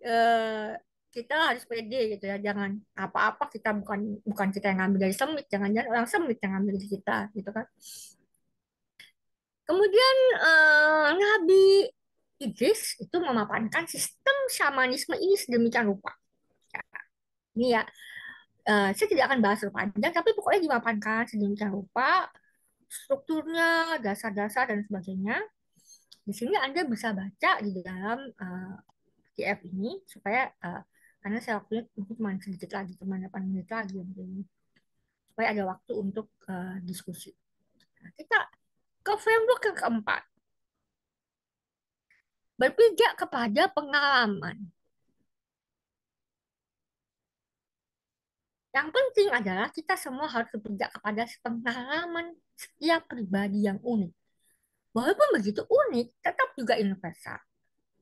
Eh, kita harus pede gitu ya. Jangan apa-apa kita bukan bukan kita yang ngambil dari Semit, jangan-jangan orang Semit yang ngambil dari kita gitu kan. Kemudian Nabi Idris itu memapankan sistem shamanisme ini sedemikian rupa. Ini ya, saya tidak akan bahas lebih panjang, tapi pokoknya dimapankan sedemikian rupa strukturnya, dasar-dasar dan sebagainya. Di sini Anda bisa baca di dalam PDF ini supaya karena saya waktunya mungkin cuma sedikit lagi, cuma 8 menit lagi mungkin, supaya ada waktu untuk diskusi. Nah, kita ke framework yang keempat, berpijak kepada pengalaman. Yang penting adalah kita semua harus berpijak kepada pengalaman setiap pribadi yang unik. Walaupun begitu unik, tetap juga universal.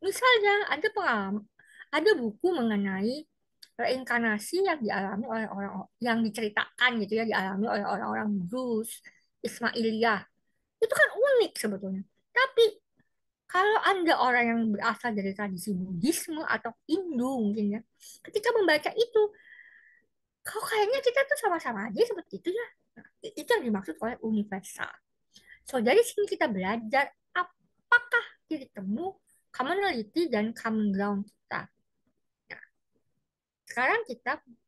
Misalnya ada pengalaman, ada buku mengenai reinkarnasi yang dialami oleh orang yang diceritakan gitu ya, dialami oleh orang-orang Druze, Ismailiyah. Itu kan unik sebetulnya. Tapi kalau Anda orang yang berasal dari tradisi Buddhisme atau Hindu mungkin ya, ketika membaca itu, kok kayaknya kita tuh sama-sama aja seperti itu ya. Nah, itu yang dimaksud oleh universal. So, dari sini kita belajar apakah titik temu, commonality, dan common ground kita. Nah, sekarang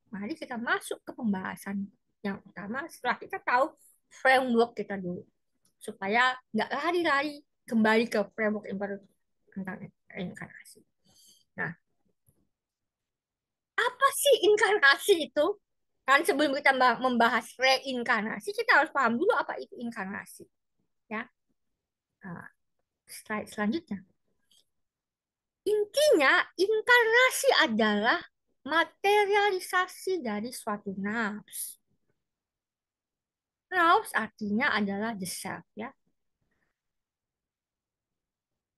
mari kita masuk ke pembahasan yang utama setelah kita tahu framework kita dulu. Supaya nggak lari-lari kembali ke framework yang baru tentang reinkarnasi. Nah, apa sih inkarnasi itu? Kan sebelum kita membahas reinkarnasi, kita harus paham dulu apa itu inkarnasi. Ya, nah, slide selanjutnya. Intinya, inkarnasi adalah materialisasi dari suatu nafs. Nafs artinya adalah the self, ya.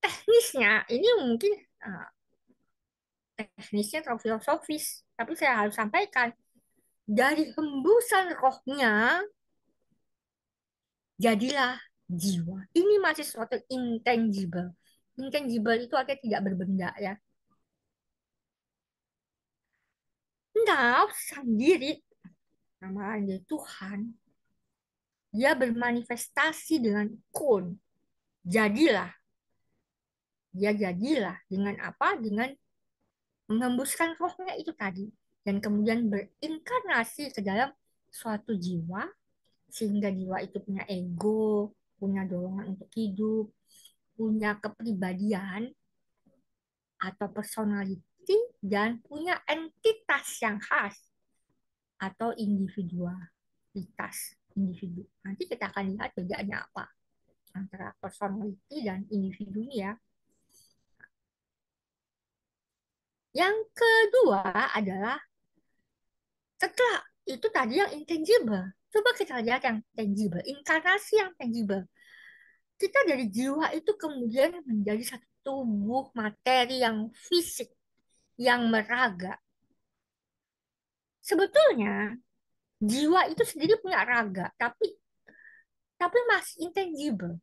Teknisnya, ini mungkin uh, teknisnya terlalu filosofis, tapi saya harus sampaikan. Dari hembusan rohnya, jadilah jiwa. Ini masih sesuatu intangible. Intangible itu artinya tidak berbenda, ya. Nafs sendiri, nama dari Tuhan, dia bermanifestasi dengan kun. Jadilah. Dia jadilah dengan apa? Dengan menghembuskan rohnya itu tadi. Dan kemudian berinkarnasi ke dalam suatu jiwa. Sehingga jiwa itu punya ego, punya dorongan untuk hidup, punya kepribadian atau personality, dan punya entitas yang khas atau individualitas individu. Nanti kita akan lihat bedanya apa antara personality dan individu ini ya. Yang kedua adalah setelah itu tadi yang intangible. Coba kita lihat yang tangible, inkarnasi yang tangible. Kita dari jiwa itu kemudian menjadi satu tubuh materi yang fisik, yang meraga. Sebetulnya jiwa itu sendiri punya raga, tapi masih intangible,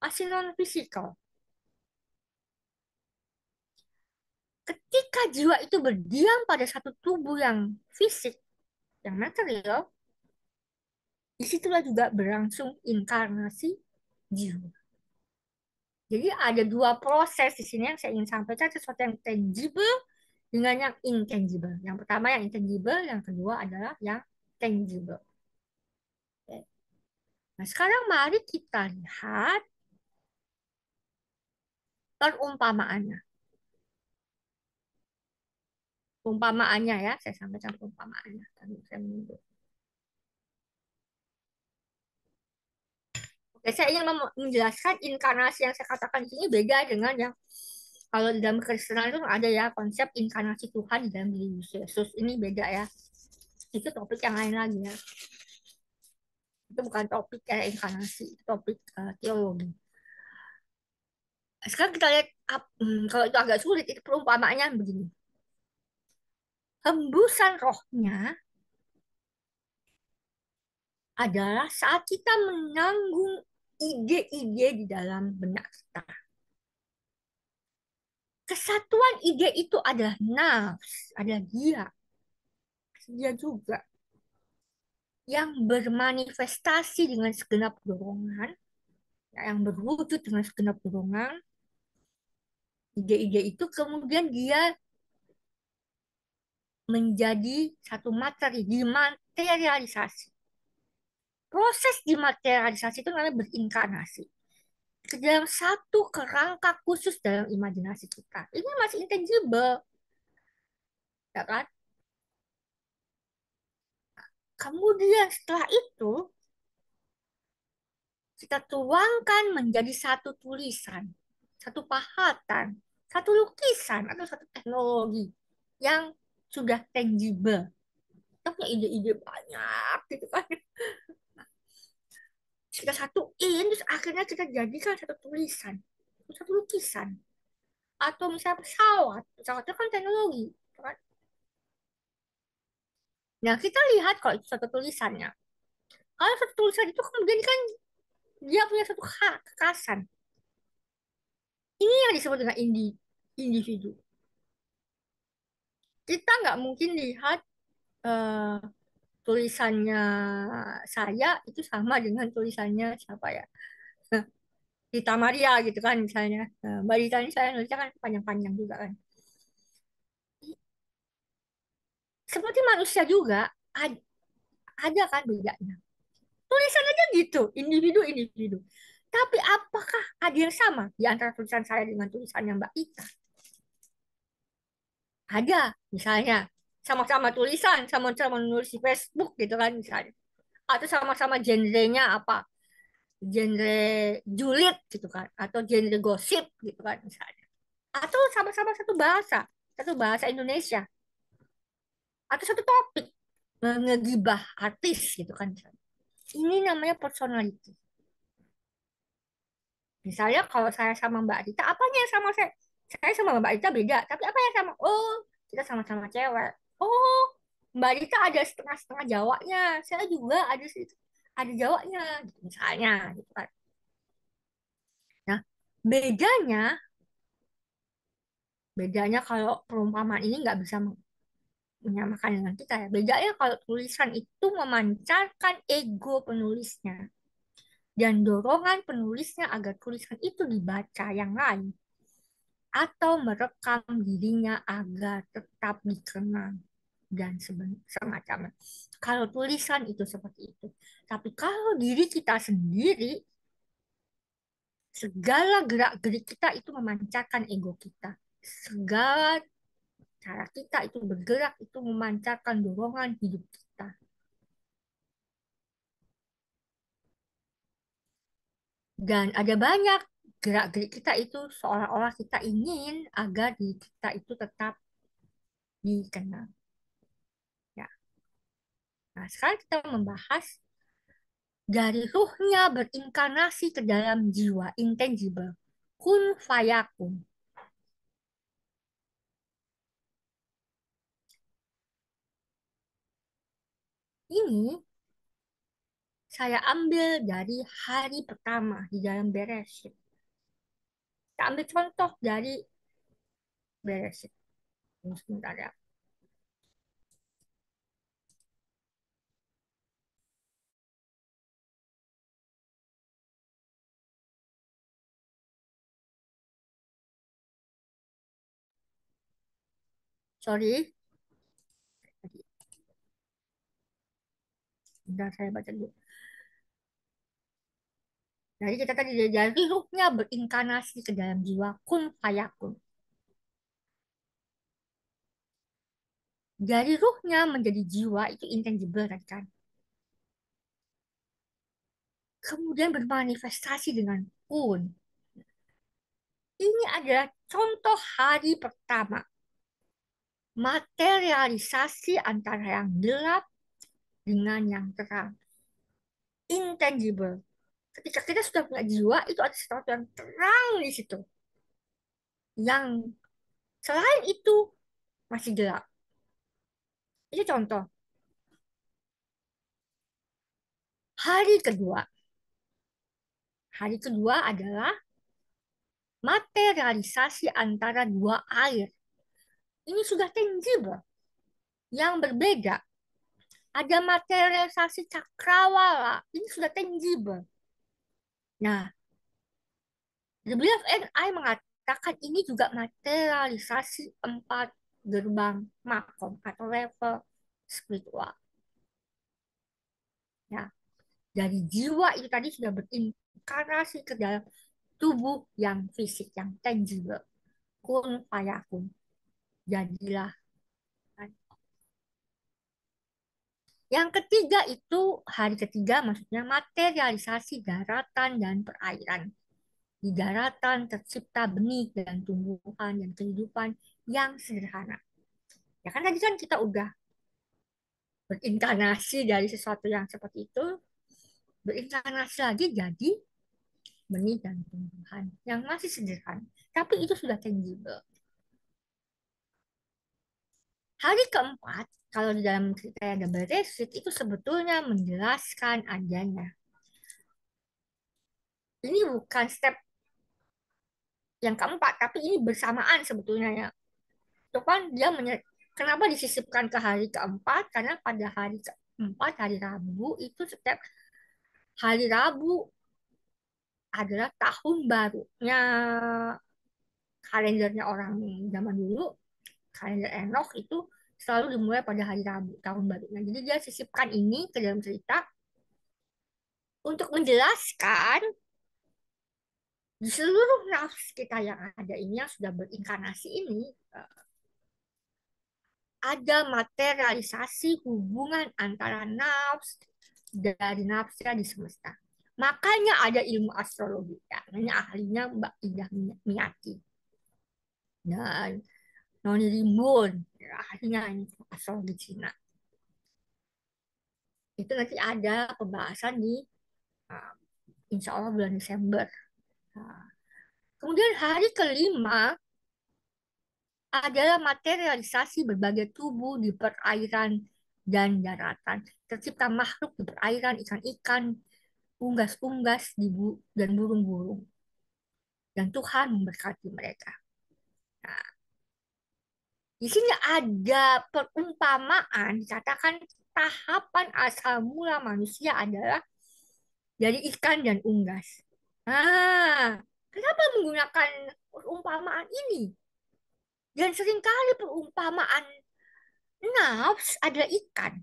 masih non fisikal. Ketika jiwa itu berdiam pada satu tubuh yang fisik, yang material, disitulah juga berlangsung inkarnasi jiwa. Jadi ada dua proses di sini yang saya ingin sampaikan, sesuatu yang tangible dengan yang intangible. Yang pertama yang intangible, yang kedua adalah yang tangible. Oke. Nah, sekarang mari kita lihat perumpamaannya. Perumpamaannya ya, saya sampaikan perumpamaannya. Tadi saya menunggu. Oke, saya ingin menjelaskan inkarnasi yang saya katakan di sini beda dengan yang Kalau di dalam Kristen itu ada ya konsep inkarnasi Tuhan di dalam diri Yesus. Ini beda ya. Itu topik yang lain lagi ya. Itu bukan topik kayak inkarnasi, itu topik teologi. Sekarang kita lihat kalau itu agak sulit, itu perumpamaannya begini. Hembusan rohnya adalah saat kita menanggung ide-ide di dalam benak kita. Kesatuan ide itu adalah nafs, ada dia, dia juga yang bermanifestasi dengan segenap dorongan, yang berwujud dengan segenap dorongan. Ide-ide itu kemudian dia menjadi satu materi, dimaterialisasi. Proses dimaterialisasi itu namanya berinkarnasi ke dalam satu kerangka khusus dalam imajinasi kita. Ini masih intangible, ya kan? Kemudian setelah itu kita tuangkan menjadi satu tulisan, satu pahatan, satu lukisan atau satu teknologi yang sudah tangible. Kita punya ide-ide banyak gitu kan. Kita satuin, terus akhirnya kita jadikan satu tulisan, satu lukisan. Atau misalnya pesawat, pesawat itu kan teknologi. Kan? Nah, kita lihat kalau itu satu tulisannya. Kalau satu tulisan itu kemudian kan dia punya satu kekasan. Ini yang disebut dengan individu. Kita nggak mungkin lihat eh, tulisannya saya itu sama dengan tulisannya siapa ya? Rita Maria gitu kan misalnya. Mbak Rita ini saya nulisnya kan panjang-panjang juga kan. Seperti manusia juga ada kan bedanya. Tulisan aja gitu, individu-individu. Tapi apakah ada yang sama di antara tulisan saya dengan tulisannya Mbak Ita? Ada, misalnya sama-sama tulisan, sama-sama nulis di Facebook gitu kan misalnya. Atau sama-sama genrenya apa? Genre julid gitu kan, atau genre gosip gitu kan misalnya. Atau sama-sama satu bahasa Indonesia, atau satu topik, ngegibah artis gitu kan misalnya. Ini namanya personality. Misalnya kalau saya sama Mbak Rita, apanya yang sama saya? Saya sama Mbak Rita beda, tapi apa yang sama? Oh, kita sama-sama cewek. Oh, Mbak Rita ada setengah-setengah Jawanya, saya juga ada Jawanya, gitu, misalnya, gitu kan. Nah, bedanya, bedanya kalau perumpamaan ini nggak bisa menyamakan dengan kita ya. Bedanya kalau tulisan itu memancarkan ego penulisnya dan dorongan penulisnya agar tulisan itu dibaca yang lain atau merekam dirinya agar tetap dikenang dan semacamnya. Kalau tulisan itu seperti itu. Tapi kalau diri kita sendiri, segala gerak-gerik kita itu memancarkan ego kita. Segala cara kita itu bergerak itu memancarkan dorongan hidup kita. Dan ada banyak gerak-gerik kita itu seolah-olah kita ingin agar diri kita itu tetap dikenal. Ya. Nah, sekarang kita membahas dari ruhnya berinkarnasi ke dalam jiwa intangible. Kun fayakun. Ini saya ambil dari hari pertama di dalam Bereshit. Kita ambil contoh dari Bereshit. Sebentar ya. Sorry. Bentar saya baca dulu. Jadi kita tadi dari ruhnya berinkarnasi ke dalam jiwa kun fayakun. Dari ruhnya menjadi jiwa itu intangible kan. Kemudian bermanifestasi dengan kun. Ini adalah contoh hari pertama materialisasi antara yang gelap dengan yang terang, intangible. Ketika kita sudah punya jiwa, itu ada sesuatu yang terang di situ. Yang selain itu masih gelap. Itu contoh. Hari kedua. Hari kedua adalah materialisasi antara dua air. Ini sudah tangible. Yang berbeda. Ada materialisasi cakrawala. Ini sudah tangible. Nah, The Belief and I mengatakan ini juga materialisasi empat gerbang makom atau level spiritual. Ya, dari jiwa itu tadi sudah berinkarnasi ke dalam tubuh yang fisik, yang tangible. Kun fayakun. Jadilah. Yang ketiga itu, hari ketiga maksudnya materialisasi daratan dan perairan. Di daratan tercipta benih dan tumbuhan dan kehidupan yang sederhana. Ya kan tadi kan kita udah berinkarnasi dari sesuatu yang seperti itu, berinkarnasi lagi jadi benih dan tumbuhan yang masih sederhana. Tapi itu sudah tangible. Hari keempat, kalau di dalam cerita yang double retreat, itu sebetulnya menjelaskan adanya. Ini bukan step yang keempat, tapi ini bersamaan sebetulnya ya. Itu kan dia kenapa disisipkan ke hari keempat? Karena pada hari keempat, hari Rabu, itu setiap hari Rabu adalah tahun barunya kalendernya orang zaman dulu. Kalender Enoch itu selalu dimulai pada hari Rabu tahun barunya. Jadi dia sisipkan ini ke dalam cerita untuk menjelaskan di seluruh nafs kita yang ada ini yang sudah berinkarnasi ini ada materialisasi hubungan antara nafs dari nafsnya di semesta. Makanya ada ilmu astrologi. Ya, namanya ahlinya Mbak Indah Miyati. Dan Noni Rimbun, ya, ahlinya ini astrologi Cina. Itu nanti ada pembahasan di uh, insya Allah bulan Desember. Nah, kemudian hari kelima adalah materialisasi berbagai tubuh di perairan dan daratan. Tercipta makhluk di perairan, ikan-ikan, unggas-unggas dan burung-burung. Dan Tuhan memberkati mereka. Nah, di sini ada perumpamaan, dikatakan tahapan asal mula manusia adalah dari ikan dan unggas. Nah, kenapa menggunakan perumpamaan ini? Dan seringkali perumpamaan nafs adalah ikan.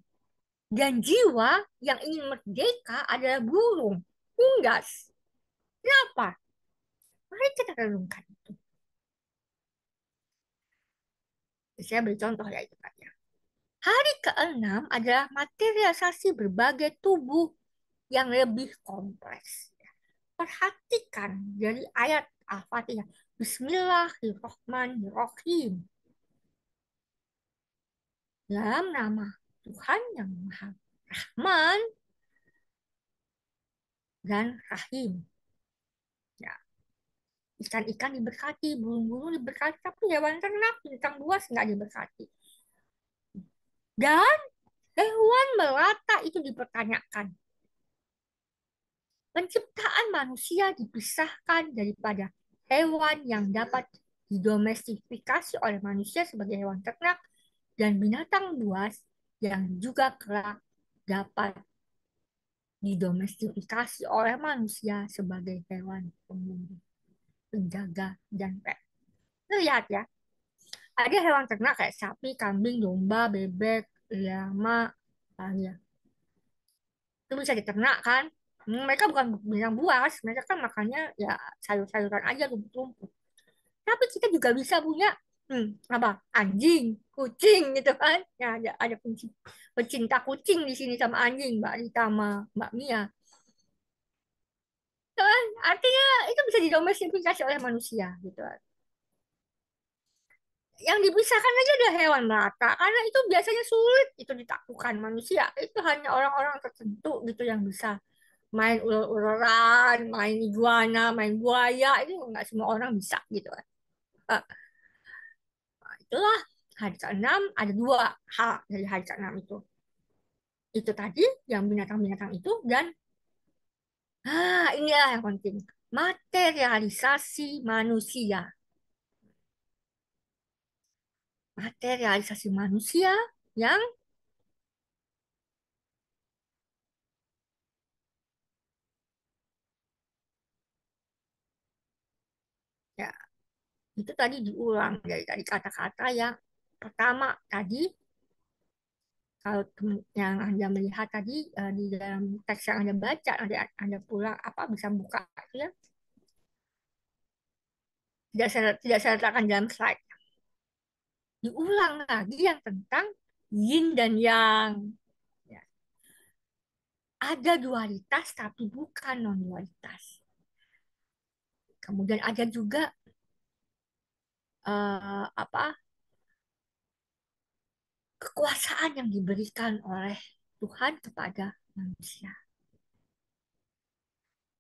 Dan jiwa yang ingin merdeka adalah burung, unggas. Kenapa? Mari kita renungkan itu. Saya beri contoh ya itu kan ya. Hari keenam adalah materialisasi berbagai tubuh yang lebih kompleks. Perhatikan dari ayat Al-Fatihah. Bismillahirrahmanirrahim. Dalam nama Tuhan yang Maha Rahman dan Rahim. Ya, ikan-ikan diberkati, burung-burung diberkati, tapi hewan ternak, bintang buas nggak diberkati. Dan hewan melata itu dipertanyakan. Penciptaan manusia dipisahkan daripada hewan yang dapat didomestifikasi oleh manusia sebagai hewan ternak dan binatang buas yang juga kelak dapat didomestifikasi oleh manusia sebagai hewan pemburu, penjaga, dan pet. Lihat ya, ada hewan ternak kayak sapi, kambing, domba, bebek, llama, ya. Itu bisa diternak kan. Mereka bukan binatang buas, mereka kan makannya ya sayur-sayuran aja, rumput-rumput. Tapi kita juga bisa punya apa anjing, kucing gitu kan. Ya ada pecinta kucing di sini sama anjing, Mbak Rita sama Mbak Mia. Kan? Artinya itu bisa didomestifikasi oleh manusia gitu. Yang dipisahkan aja ada hewan melata karena itu biasanya sulit itu ditaklukkan manusia. Itu hanya orang-orang tertentu gitu yang bisa main ular-ularan, main iguana, main buaya, itu nggak semua orang bisa gitu kan. Eh, itulah hari keenam ada dua hal dari hari keenam itu. Itu tadi yang binatang-binatang itu dan inilah yang penting. Materialisasi manusia. Materialisasi manusia yang ya itu tadi diulang dari tadi kata-kata yang pertama tadi kalau yang Anda melihat tadi di dalam teks yang Anda baca nanti Anda pulang apa bisa buka itu ya tidak saya letakkan dalam slide diulang lagi yang tentang yin dan yang ya. Ada dualitas tapi bukan non dualitas kemudian ada juga apa kekuasaan yang diberikan oleh Tuhan kepada manusia.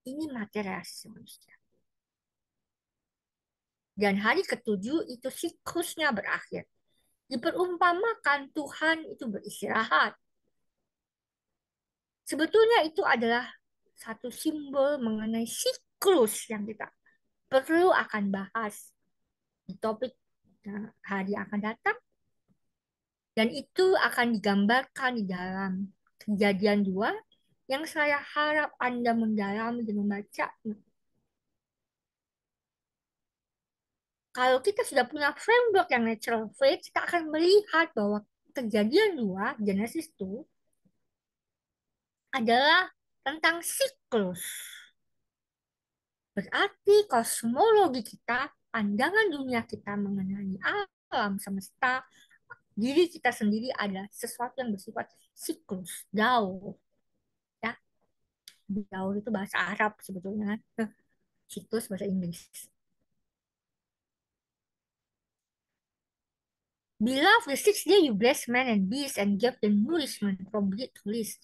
Ini materialisasi manusia. Dan hari ketujuh itu siklusnya berakhir. Diperumpamakan Tuhan itu beristirahat. Sebetulnya itu adalah satu simbol mengenai siklus yang kita perlu akan bahas di topik hari yang akan datang. Dan itu akan digambarkan di dalam Kejadian 2 yang saya harap Anda mendalami dan membaca. Kalau kita sudah punya framework yang natural faith, kita akan melihat bahwa Kejadian 2 Genesis itu, adalah tentang siklus. Berarti kosmologi kita, pandangan dunia kita mengenai alam semesta, diri kita sendiri ada sesuatu yang bersifat siklus, daur. Ya, daur itu bahasa Arab sebetulnya, siklus bahasa Inggris. Beloved, the sixth day you blessed man and beast and gave them nourishment from beast to beast.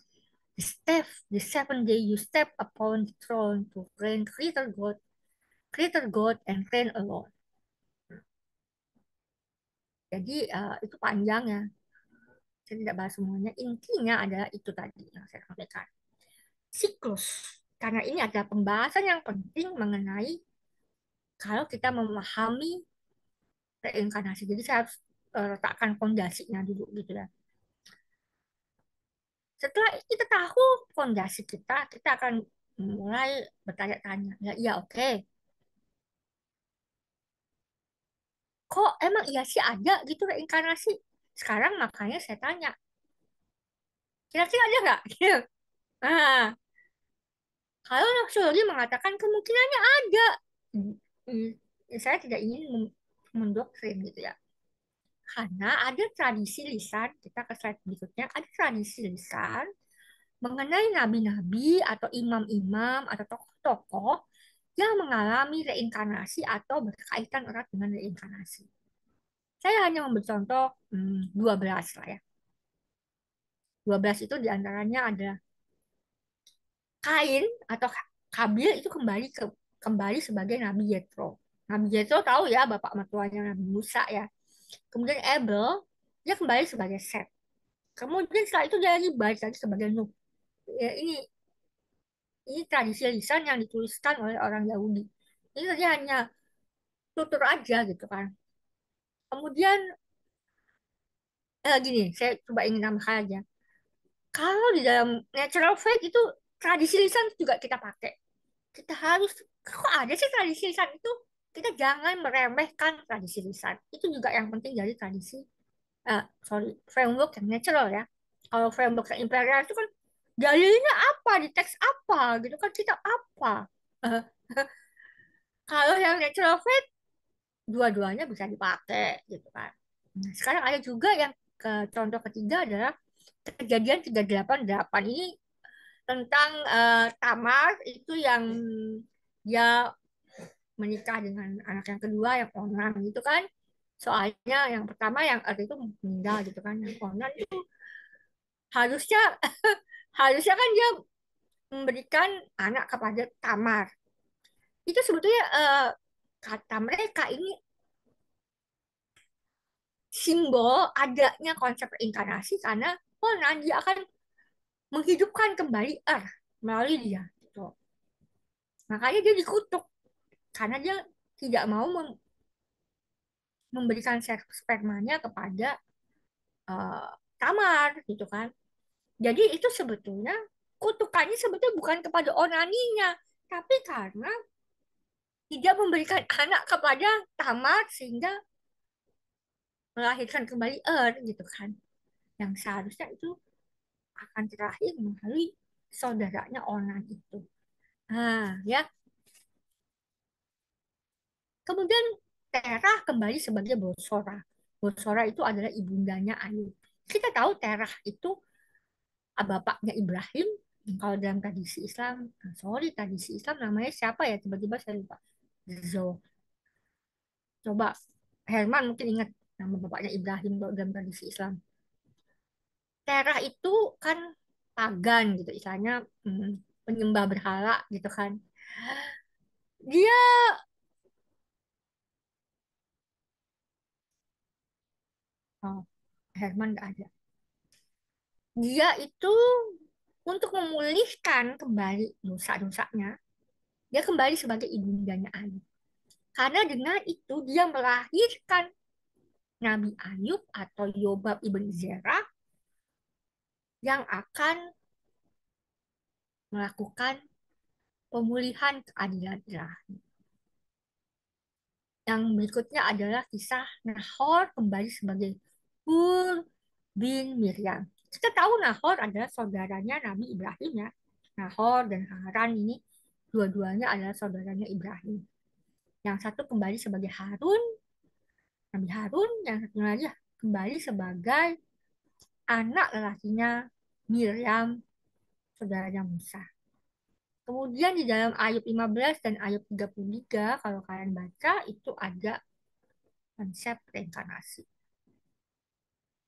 The seventh day you step upon the throne to reign creator God and reign alone. Jadi itu panjang ya. Saya tidak bahas semuanya. Intinya adalah itu tadi yang saya sampaikan. Siklus. Karena ini adalah pembahasan yang penting mengenai kalau kita memahami reinkarnasi. Jadi saya harus letakkan fondasinya dulu gitu ya. Setelah kita tahu fondasi kita, kita akan mulai bertanya-tanya. Ya iya oke. Kok emang iya sih ada gitu reinkarnasi? Sekarang makanya saya tanya. Kira-kira ada nggak? Ah, kalau nafsuri mengatakan kemungkinannya ada. Hmm, hmm, saya tidak ingin mendoktrin gitu ya. Karena ada tradisi lisan, kita ke slide berikutnya, ada tradisi lisan mengenai nabi-nabi atau imam-imam atau tokoh-tokoh yang mengalami reinkarnasi atau berkaitan erat dengan reinkarnasi. Saya hanya memberi contoh 12 lah ya. 12 itu diantaranya ada Kain atau Kabil itu kembali sebagai Nabi Yetro. Nabi Yetro tahu ya bapak mertuanya Nabi Musa ya. Kemudian Abel dia kembali sebagai Set. Kemudian setelah itu dia lagi balik lagi sebagai Nuh. Ya, ini tradisi lisan yang dituliskan oleh orang Yahudi. Ini tadi hanya tutur aja gitu kan. Kemudian gini, saya coba ingin tambahkan aja. Kalau di dalam natural faith itu tradisi lisan juga kita pakai. Kita harus kok ada sih tradisi lisan itu? Kita jangan meremehkan tradisi lisan. Itu juga yang penting dari tradisi framework yang natural ya. Kalau framework yang imperial itu kan dalilnya apa di teks apa gitu kan kitab apa. Eh, Kalau yang natural faith dua-duanya bisa dipakai gitu kan. Nah, sekarang ada juga yang contoh ketiga adalah kejadian 388 ini tentang Tamar itu yang dia menikah dengan anak yang kedua yang Onan gitu kan. Soalnya yang pertama yang itu meninggal gitu kan. Yang Onan itu harusnya harusnya kan dia memberikan anak kepada Tamar. Itu sebetulnya kata mereka ini simbol adanya konsep reinkarnasi karena Onan dia akan menghidupkan kembali melalui dia gitu. Makanya dia dikutuk karena dia tidak mau memberikan spermanya kepada eh, Tamar gitu kan. Jadi itu sebetulnya kutukannya sebetulnya bukan kepada onaninya, tapi karena tidak memberikan anak kepada Tamar sehingga melahirkan kembali gitu kan. Yang seharusnya itu akan terakhir melalui saudaranya Onan itu. Nah, ya. Kemudian Terah kembali sebagai Bosora. Bosora itu adalah ibundanya Ayub. Kita tahu Terah itu bapaknya Ibrahim. Kalau dalam tradisi Islam, sorry tradisi Islam namanya siapa ya? Tiba-tiba saya lupa. Zo. Coba Herman mungkin ingat nama bapaknya Ibrahim dalam tradisi Islam. Terah itu kan pagan gitu, istilahnya penyembah berhala gitu kan. Dia oh, Herman nggak ada. Dia itu untuk memulihkan kembali dosa-dosanya, dia kembali sebagai ibundanya Ayub. Karena dengan itu dia melahirkan Nabi Ayub atau Yobab ibn Zerah yang akan melakukan pemulihan keadilan ilahi. Yang berikutnya adalah kisah Nahor kembali sebagai Hur bin Miriam. Kita tahu Nahor adalah saudaranya Nabi Ibrahim ya. Nahor dan Haran ini dua-duanya adalah saudaranya Ibrahim. Yang satu kembali sebagai Harun, Nabi Harun, yang satu lagi kembali sebagai anak lelakinya Miriam, saudaranya Musa. Kemudian di dalam Ayub 15 dan Ayub 33, kalau kalian baca, itu ada konsep reinkarnasi.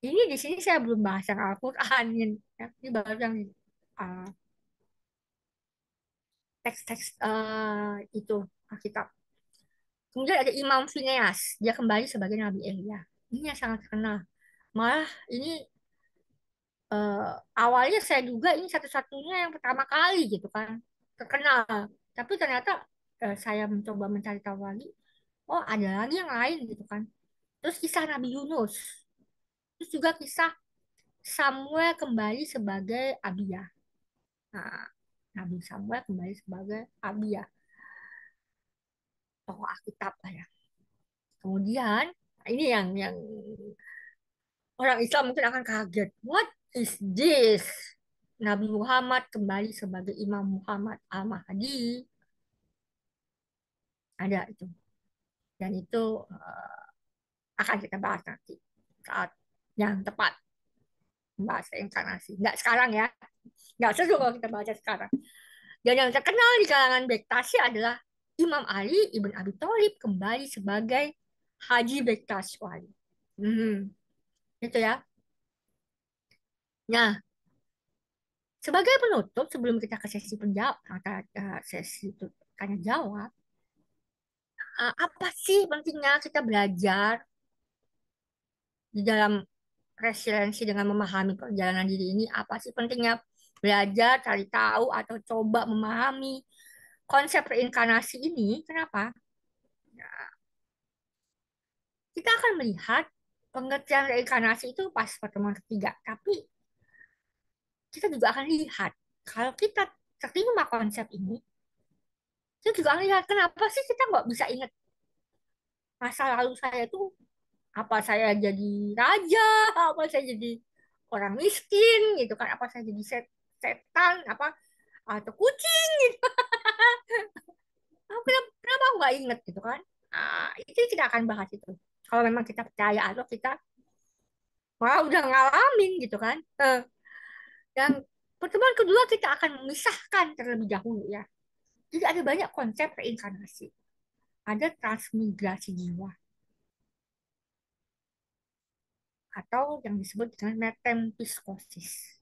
Ini di sini saya belum bahas yang Al-Quran, ya. Ini baru yang uh, teks-teks itu Alkitab. Kemudian ada Imam Phineas, dia kembali sebagai Nabi Elia. Ini yang sangat terkenal. Malah ini eh, awalnya saya duga ini satu-satunya yang pertama kali gitu kan terkenal. Tapi ternyata saya mencoba mencari tahu lagi, oh ada lagi yang lain gitu kan. Terus kisah Nabi Yunus, terus juga kisah Samuel kembali sebagai Abia. Nah, Nabi Samuel kembali sebagai Abia, tokoh Alkitab lah ya. Kemudian ini yang orang Islam mungkin akan kaget. What is this? Nabi Muhammad kembali sebagai Imam Muhammad Al-Mahdi. Ada itu. Dan itu akan kita bahas nanti saat yang tepat membahas reinkarnasi. Nggak sekarang ya. Nggak seru kalau kita baca sekarang. Dan yang terkenal di kalangan Bektashi adalah Imam Ali Ibn Abi Thalib kembali sebagai Haji Bektash Wali. Hmm, itu ya. Nah, sebagai penutup sebelum kita ke sesi penjawab, sesi itu tanya jawab, apa sih pentingnya kita belajar di dalam resiliensi dengan memahami perjalanan diri ini? Apa sih pentingnya belajar, cari tahu, atau coba memahami konsep reinkarnasi ini? Kenapa? Nah, kita akan melihat pengertian reinkarnasi itu pas pertemuan ketiga. Tapi kita juga akan lihat kalau kita terima konsep ini, kita juga akan lihat kenapa sih kita nggak bisa ingat masa lalu saya itu apa saya jadi raja, apa saya jadi orang miskin gitu kan, apa saya jadi setan apa atau kucing gitu. Kenapa aku nggak inget gitu kan? Itu kita akan bahas itu. Kalau memang kita percaya atau kita malah udah ngalamin gitu kan. Yang Pertemuan kedua kita akan memisahkan terlebih dahulu ya. Jadi ada banyak konsep reinkarnasi. Ada transmigrasi jiwa atau yang disebut dengan metempsychosis.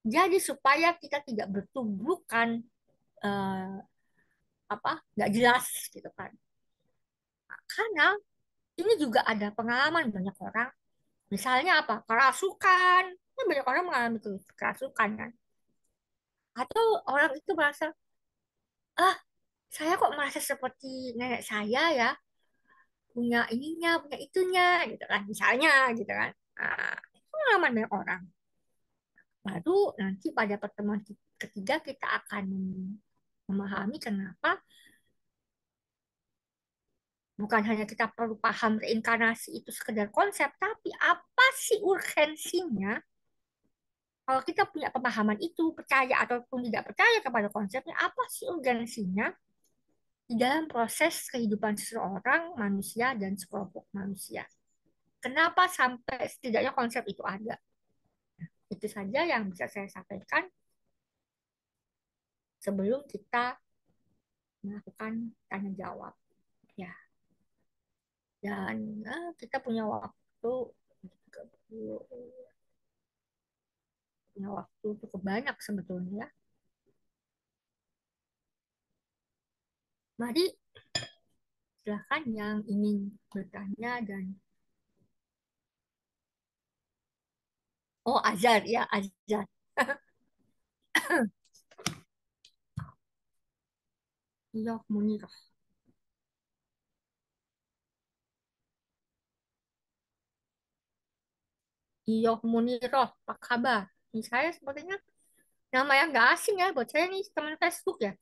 Jadi supaya kita tidak bertumbukan eh, apa nggak jelas gitu kan. Karena ini juga ada pengalaman banyak orang. Misalnya apa? Kerasukan. Kan banyak orang mengalami kerasukan kan. Atau orang itu merasa, ah saya kok merasa seperti nenek saya ya. Punya ininya, punya itunya gitu kan. Misalnya gitu kan. Nah, itu pengalaman banyak orang. Baru nanti pada pertemuan ketiga kita akan memahami kenapa bukan hanya kita perlu paham reinkarnasi itu sekedar konsep, tapi apa sih urgensinya kalau kita punya pemahaman itu, percaya ataupun tidak percaya kepada konsepnya, apa sih urgensinya di dalam proses kehidupan seseorang, manusia, dan sekelompok manusia. Kenapa sampai setidaknya konsep itu ada? Itu saja yang bisa saya sampaikan sebelum kita melakukan tanya jawab. Ya, dan kita punya waktu punya waktu cukup banyak sebetulnya. Mari silakan yang ingin bertanya dan oh Azhar ya Azhar. Iya Munirah. Iya Munirah, apa kabar? Ini saya sepertinya nama yang nggak asing ya buat saya nih teman Facebook ya.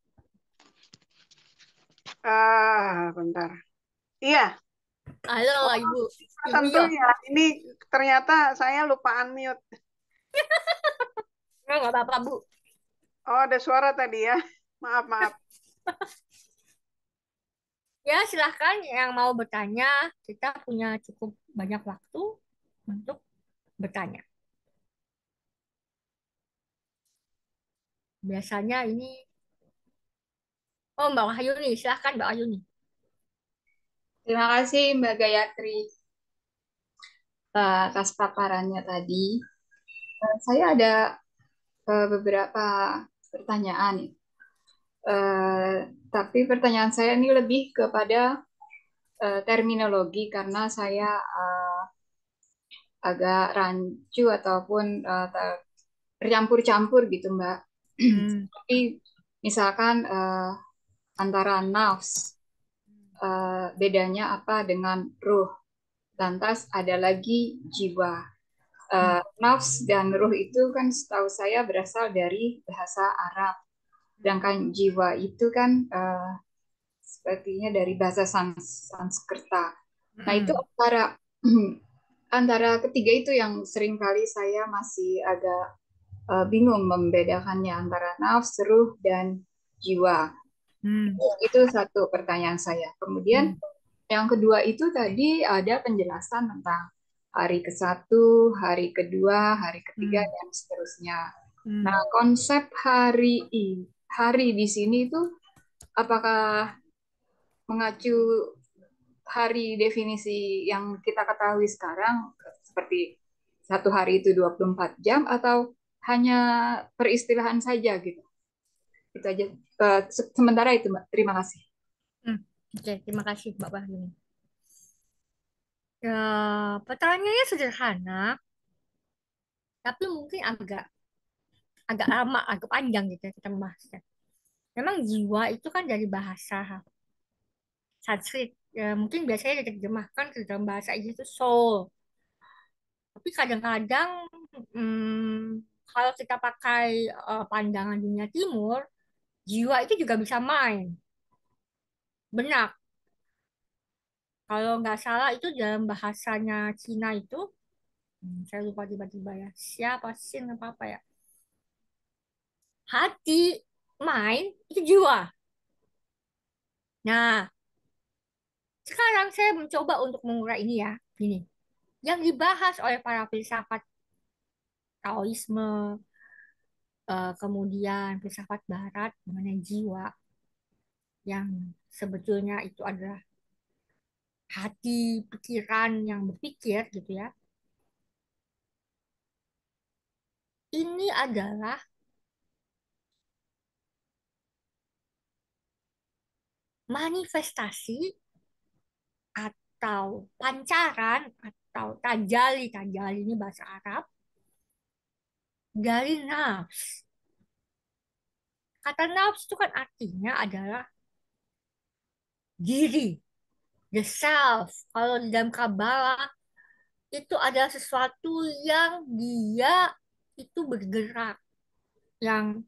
Bentar. Iya, Halo oh, Ibu, Ibu tentu Yo. ya. Ini ternyata saya lupa unmute. Nggak apa-apa Bu. Oh, ada suara tadi ya. Maaf, maaf. Ya silahkan yang mau bertanya, kita punya cukup banyak waktu untuk bertanya. Biasanya ini, oh Mbak Wahyuni, silahkan Mbak Wahyuni. Terima kasih Mbak Gayatri atas paparannya tadi. Saya ada beberapa pertanyaan. Eh, tapi pertanyaan saya ini lebih kepada terminologi karena saya agak rancu ataupun tercampur-campur gitu Mbak. Hmm. Tapi misalkan antara nafs, bedanya apa dengan ruh? Lantas ada lagi jiwa. Hmm. Nafs dan ruh itu kan setahu saya berasal dari bahasa Arab. Sedangkan jiwa itu kan sepertinya dari bahasa Sanskerta. Nah, itu Hmm. antara ketiga itu yang seringkali saya masih agak bingung membedakannya antara nafs, ruh, dan jiwa. Hmm. Itu satu pertanyaan saya. Kemudian Hmm. yang kedua itu tadi ada penjelasan tentang hari ke-1, hari kedua, hari ketiga, Hmm. dan seterusnya. Nah, Hmm. konsep hari di sini itu apakah mengacu hari definisi yang kita ketahui sekarang seperti satu hari itu 24 jam atau hanya peristilahan saja gitu. Itu aja. Sementara itu, Mbak. Terima kasih. Hmm. Oke, terima kasih Mbak Wahyuni. Ya, pertanyaannya sederhana, tapi mungkin agak agak lama, agak panjang gitu ya kita membahasnya. Memang jiwa itu kan dari bahasa Sanskrit. Ya, mungkin biasanya diterjemahkan ke dalam bahasa Inggris itu soul. Tapi kadang-kadang kalau kita pakai pandangan dunia timur, jiwa itu juga bisa mind, benak. Kalau nggak salah itu dalam bahasanya Cina itu, saya lupa tiba-tiba ya, siapa sih apa apa ya, hati, mind itu jiwa. Nah, sekarang saya mencoba untuk mengurai ini ya, gini. Yang dibahas oleh para filsafat Taoisme, kemudian filsafat barat mengenai jiwa yang sebetulnya itu adalah hati pikiran yang berpikir gitu ya. Ini adalah manifestasi atau pancaran atau tajali, tajali ini bahasa Arab, dari nafs. Kata nafs itu kan artinya adalah diri, the self. Kalau di dalam Kabbalah itu adalah sesuatu yang dia itu bergerak, yang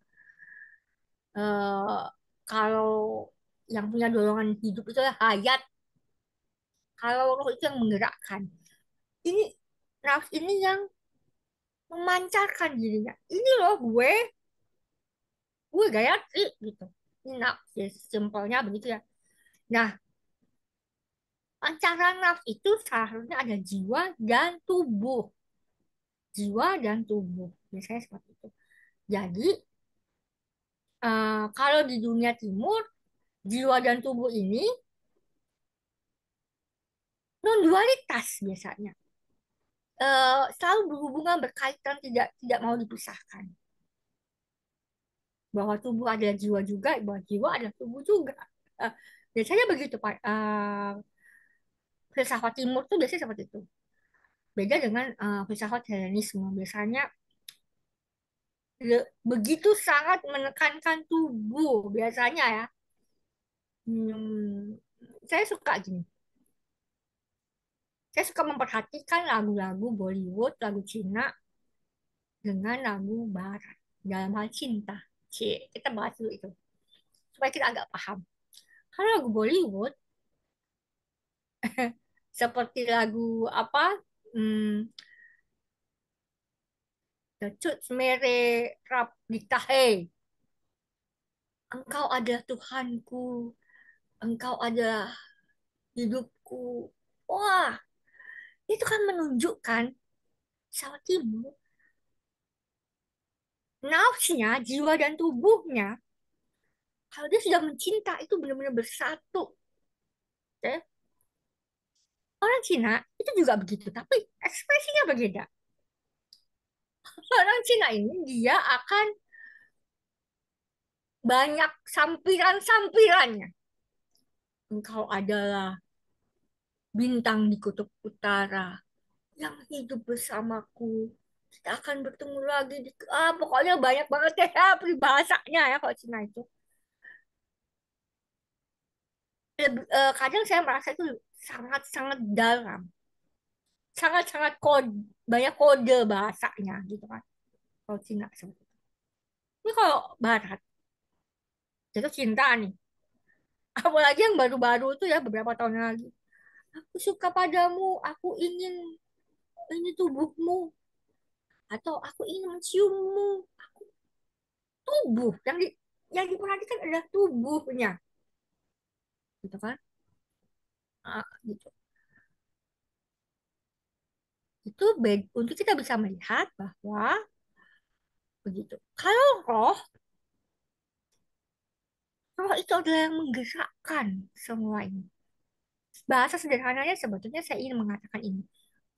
kalau yang punya dorongan hidup itu adalah hayat. Kalau roh itu yang menggerakkan. Ini nafs ini yang memancarkan dirinya. Ini loh gue Gayatri gitu. Ini nafs, ya simpelnya begitu ya. Nah, pancaran nafs itu seharusnya ada jiwa dan tubuh. Jiwa dan tubuh. Biasanya seperti itu. Jadi, kalau di dunia timur, jiwa dan tubuh ini non-dualitas biasanya. Selalu berhubungan, berkaitan, tidak tidak mau dipisahkan. Bahwa tubuh ada jiwa juga, bahwa jiwa ada tubuh juga. Eh, Biasanya begitu, Pak. Filsafat timur tuh biasanya seperti itu. Beda dengan filsafat Helenisme. Biasanya begitu sangat menekankan tubuh biasanya ya. Hmm, saya suka gini. Saya suka memperhatikan lagu-lagu Bollywood, lagu Cina dengan lagu Barat dalam hal cinta. Kita bahas dulu itu supaya kita agak paham. Kalau lagu Bollywood seperti lagu apa? Hmm, Cut Mere Rap Diktahe. Engkau adalah Tuhanku, engkau adalah hidupku. Wah, itu kan menunjukkan Jawa Timur, nafsnya, jiwa dan tubuhnya, kalau dia sudah mencinta itu benar-benar bersatu. Ya. Orang Cina itu juga begitu, tapi ekspresinya berbeda. Orang Cina ini dia akan banyak sampiran-sampirannya. Engkau adalah bintang di kutub utara yang hidup bersamaku. Kita akan bertemu lagi di pokoknya banyak banget ya peribahasanya ya kalau Cina itu. Kadang saya merasa itu sangat-sangat dalam, sangat-sangat banyak kode bahasanya gitu kan. Kalau Cina seperti itu. Ini kalau Barat, itu cinta nih. Apalagi yang baru-baru itu ya beberapa tahun lagi. Aku suka padamu, aku ingin ini tubuhmu, atau aku ingin menciummu. Tubuh yang diperhatikan adalah tubuhnya, gitu kan? Gitu. Itu untuk kita bisa melihat bahwa begitu. Kalau roh itu adalah yang menggerakkan semua ini. Bahasa sederhananya sebetulnya saya ingin mengatakan ini.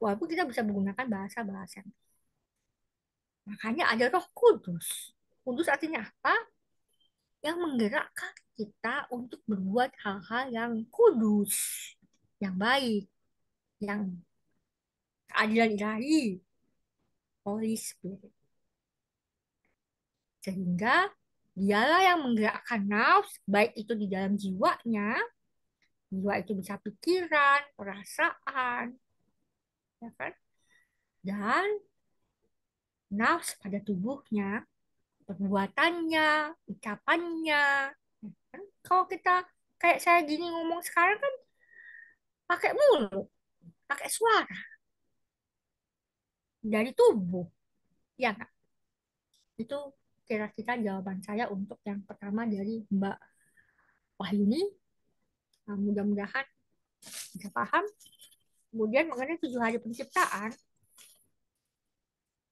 Walaupun kita bisa menggunakan bahasa-bahasa. Makanya ada Roh Kudus. Kudus artinya apa? Yang menggerakkan kita untuk berbuat hal-hal yang kudus, yang baik, yang keadilan ilahi, Holy Spirit. Sehingga dialah yang menggerakkan nafs, baik itu di dalam jiwanya, jiwa itu bisa pikiran, perasaan, ya kan? Dan nafs pada tubuhnya, perbuatannya, ucapannya. Ya kan? Kalau kita kayak saya gini ngomong sekarang kan pakai mulut, pakai suara dari tubuh, ya kan? Itu kira-kira jawaban saya untuk yang pertama dari Mbak Wahyuni. Nah, mudah-mudahan bisa paham. Kemudian mengenai 7 hari penciptaan,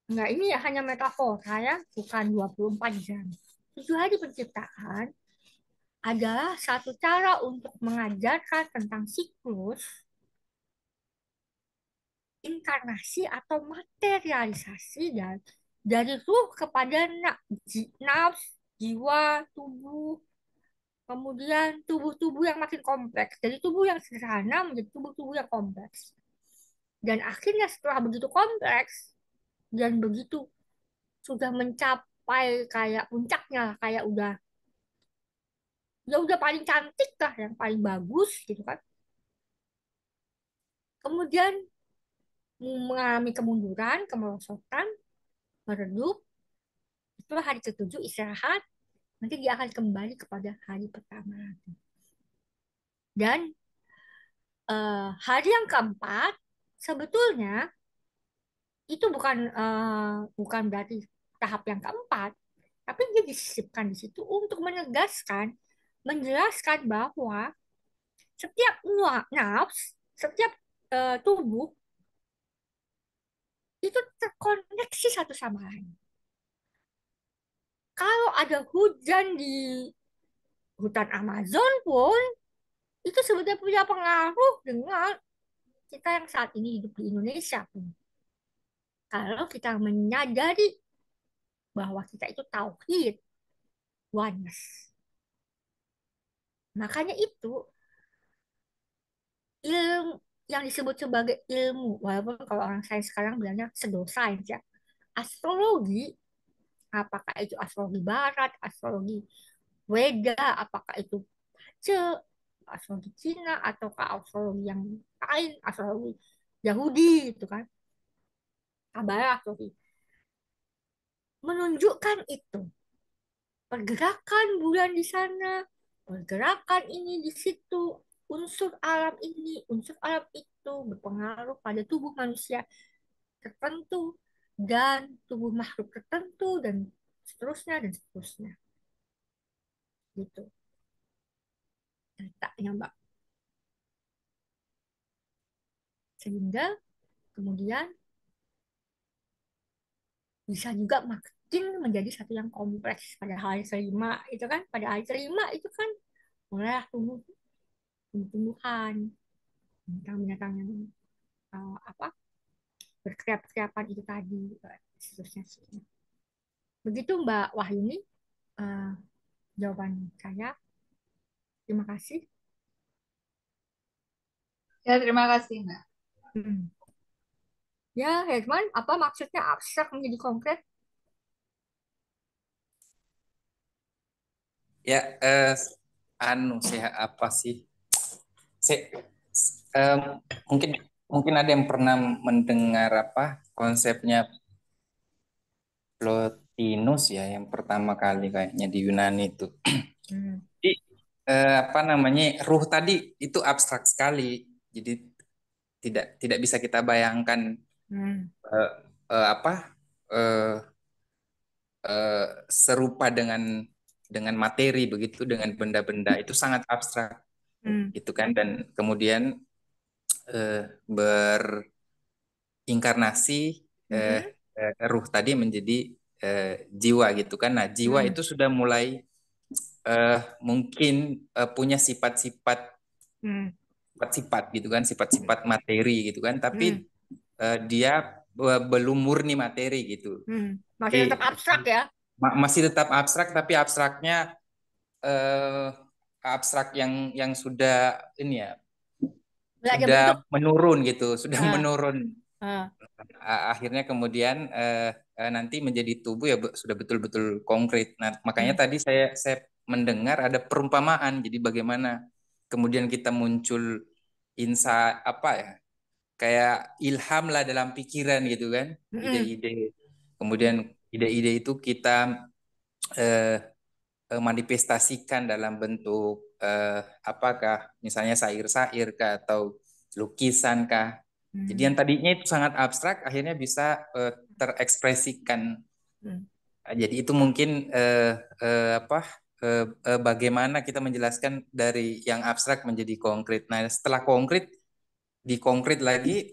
Enggak, ini ya hanya metafora ya, bukan 24 jam. 7 hari penciptaan adalah satu cara untuk mengajarkan tentang siklus, inkarnasi atau materialisasi dari ruh kepada nafs, jiwa, tubuh, kemudian tubuh-tubuh yang makin kompleks. Dari tubuh yang sederhana menjadi tubuh-tubuh yang kompleks. Dan akhirnya setelah begitu kompleks dan begitu sudah mencapai kayak puncaknya, kayak udah paling cantik lah, yang paling bagus gitu kan. Kemudian mengalami kemunduran, kemerosotan, meredup, itulah hari ketujuh istirahat, nanti dia akan kembali kepada hari pertama lagi. Dan hari yang keempat sebetulnya itu bukan berarti tahap yang keempat, tapi dia disisipkan di situ untuk menegaskan, menjelaskan bahwa setiap nafs, setiap tubuh itu terkoneksi satu sama lain. Kalau ada hujan di hutan Amazon pun, itu sebetulnya punya pengaruh dengan kita yang saat ini hidup di Indonesia pun. Kalau kita menyadari bahwa kita itu tauhid, oneness. Makanya itu ilmu yang disebut sebagai ilmu, walaupun kalau orang sains sekarang bilangnya pseudoscience ya. Astrologi, apakah itu astrologi barat, astrologi Weda, apakah itu Pace, astrologi Cina, ataukah astrologi yang lain, astrologi Yahudi itu kan, Kabbalah astrologi, menunjukkan itu pergerakan bulan di sana, pergerakan ini di situ, unsur alam ini, unsur alam itu berpengaruh pada tubuh manusia tertentu dan tubuh makhluk tertentu dan seterusnya gitu ceritanya Mbak. Sehingga kemudian bisa juga makin menjadi satu yang kompleks pada hari kelima itu kan, pada hari kelima itu kan mulai tumbuh-tumbuhan, binatang-binatang yang apa berkeriap-keriapan itu tadi, seterusnya, seterusnya. Begitu Mbak Wahyuni, uh, jawaban saya. Terima kasih. Ya, terima kasih, Mbak. Ya, Herman, apa maksudnya abstrak menjadi konkret? Ya, sih apa sih? Saya, em, mungkin mungkin ada yang pernah mendengar apa konsepnya Plotinus ya, yang pertama kali kayaknya di Yunani itu. Jadi apa namanya, ruh tadi itu abstrak sekali. Jadi tidak bisa kita bayangkan eh, apa eh, serupa dengan materi begitu, dengan benda-benda itu sangat abstrak gitu kan. Dan kemudian berinkarnasi ruh tadi menjadi jiwa gitu kan. Nah, jiwa itu sudah mulai mungkin punya sifat-sifat gitu kan, sifat-sifat materi gitu kan, tapi dia belum murni materi gitu. Masih tetap abstrak ya? Masih tetap abstrak, tapi abstraknya abstrak yang sudah ini ya, sudah menurun gitu, sudah menurun. Akhirnya kemudian nanti menjadi tubuh ya sudah betul-betul konkret. Nah, makanya tadi saya mendengar ada perumpamaan. Jadi bagaimana kemudian kita muncul apa ya, kayak ilham lah dalam pikiran gitu kan, ide-ide. Kemudian ide-ide itu kita eh, manifestasikan dalam bentuk apakah misalnya sair-sair kah atau lukisan kah. Jadi yang tadinya itu sangat abstrak akhirnya bisa terekspresikan. Jadi itu mungkin bagaimana kita menjelaskan dari yang abstrak menjadi konkret. Nah, setelah konkret, dikonkret lagi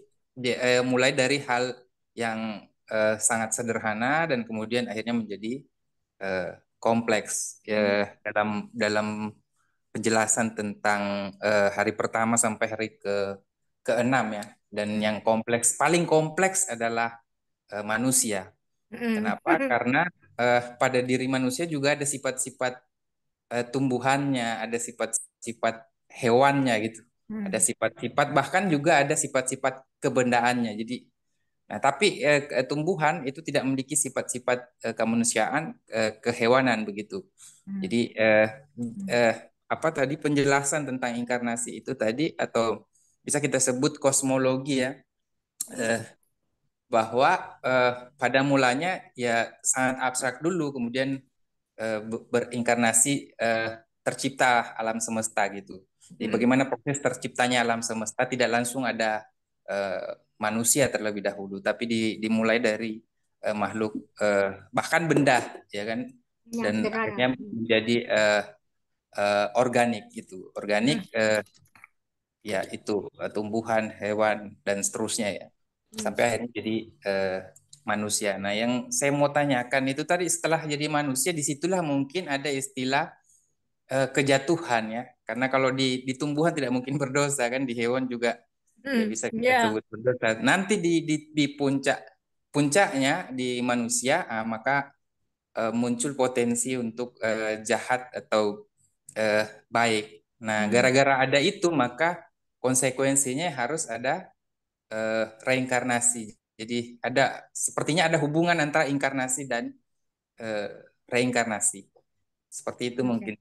mulai dari hal yang sangat sederhana dan kemudian akhirnya menjadi kompleks dalam penjelasan tentang hari pertama sampai hari ke-6 ya. Dan yang paling kompleks adalah manusia. Kenapa? Karena pada diri manusia juga ada sifat-sifat tumbuhannya, ada sifat-sifat hewannya gitu. Ada sifat-sifat, bahkan juga ada sifat-sifat kebendaannya. Jadi, nah tapi tumbuhan itu tidak memiliki sifat-sifat kemanusiaan, kehewanan begitu. Jadi apa tadi penjelasan tentang inkarnasi itu tadi, atau bisa kita sebut kosmologi ya, bahwa pada mulanya ya sangat abstrak dulu, kemudian berinkarnasi, tercipta alam semesta gitu. Jadi bagaimana proses terciptanya alam semesta, tidak langsung ada manusia terlebih dahulu, tapi dimulai dari makhluk, bahkan benda ya kan, dan akhirnya menjadi organik gitu. Organik ya itu tumbuhan, hewan dan seterusnya ya. Sampai akhirnya jadi manusia. Nah, yang saya mau tanyakan itu tadi, setelah jadi manusia, disitulah mungkin ada istilah kejatuhan ya. Karena kalau di tumbuhan tidak mungkin berdosa kan, di hewan juga ya bisa kita sebut berdosa. Nanti di puncaknya di manusia, maka muncul potensi untuk jahat atau baik. Nah, gara-gara ada itu, maka konsekuensinya harus ada reinkarnasi. Jadi sepertinya ada hubungan antara inkarnasi dan reinkarnasi. Seperti itu mungkin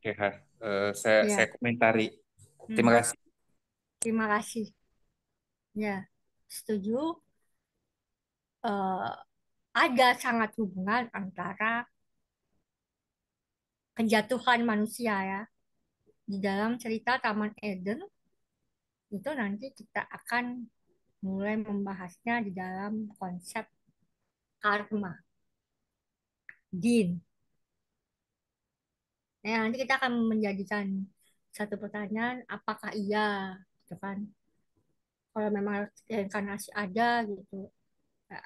saya komentari. Terima kasih. Terima kasih. Ya, setuju. Ada sangat hubungan antara kejatuhan manusia ya. Di dalam cerita Taman Eden itu nanti kita akan mulai membahasnya di dalam konsep karma, din. Nah, nanti kita akan menjadikan satu pertanyaan, apakah iya, gitu kan? Kalau memang reinkarnasi ada gitu. Nah,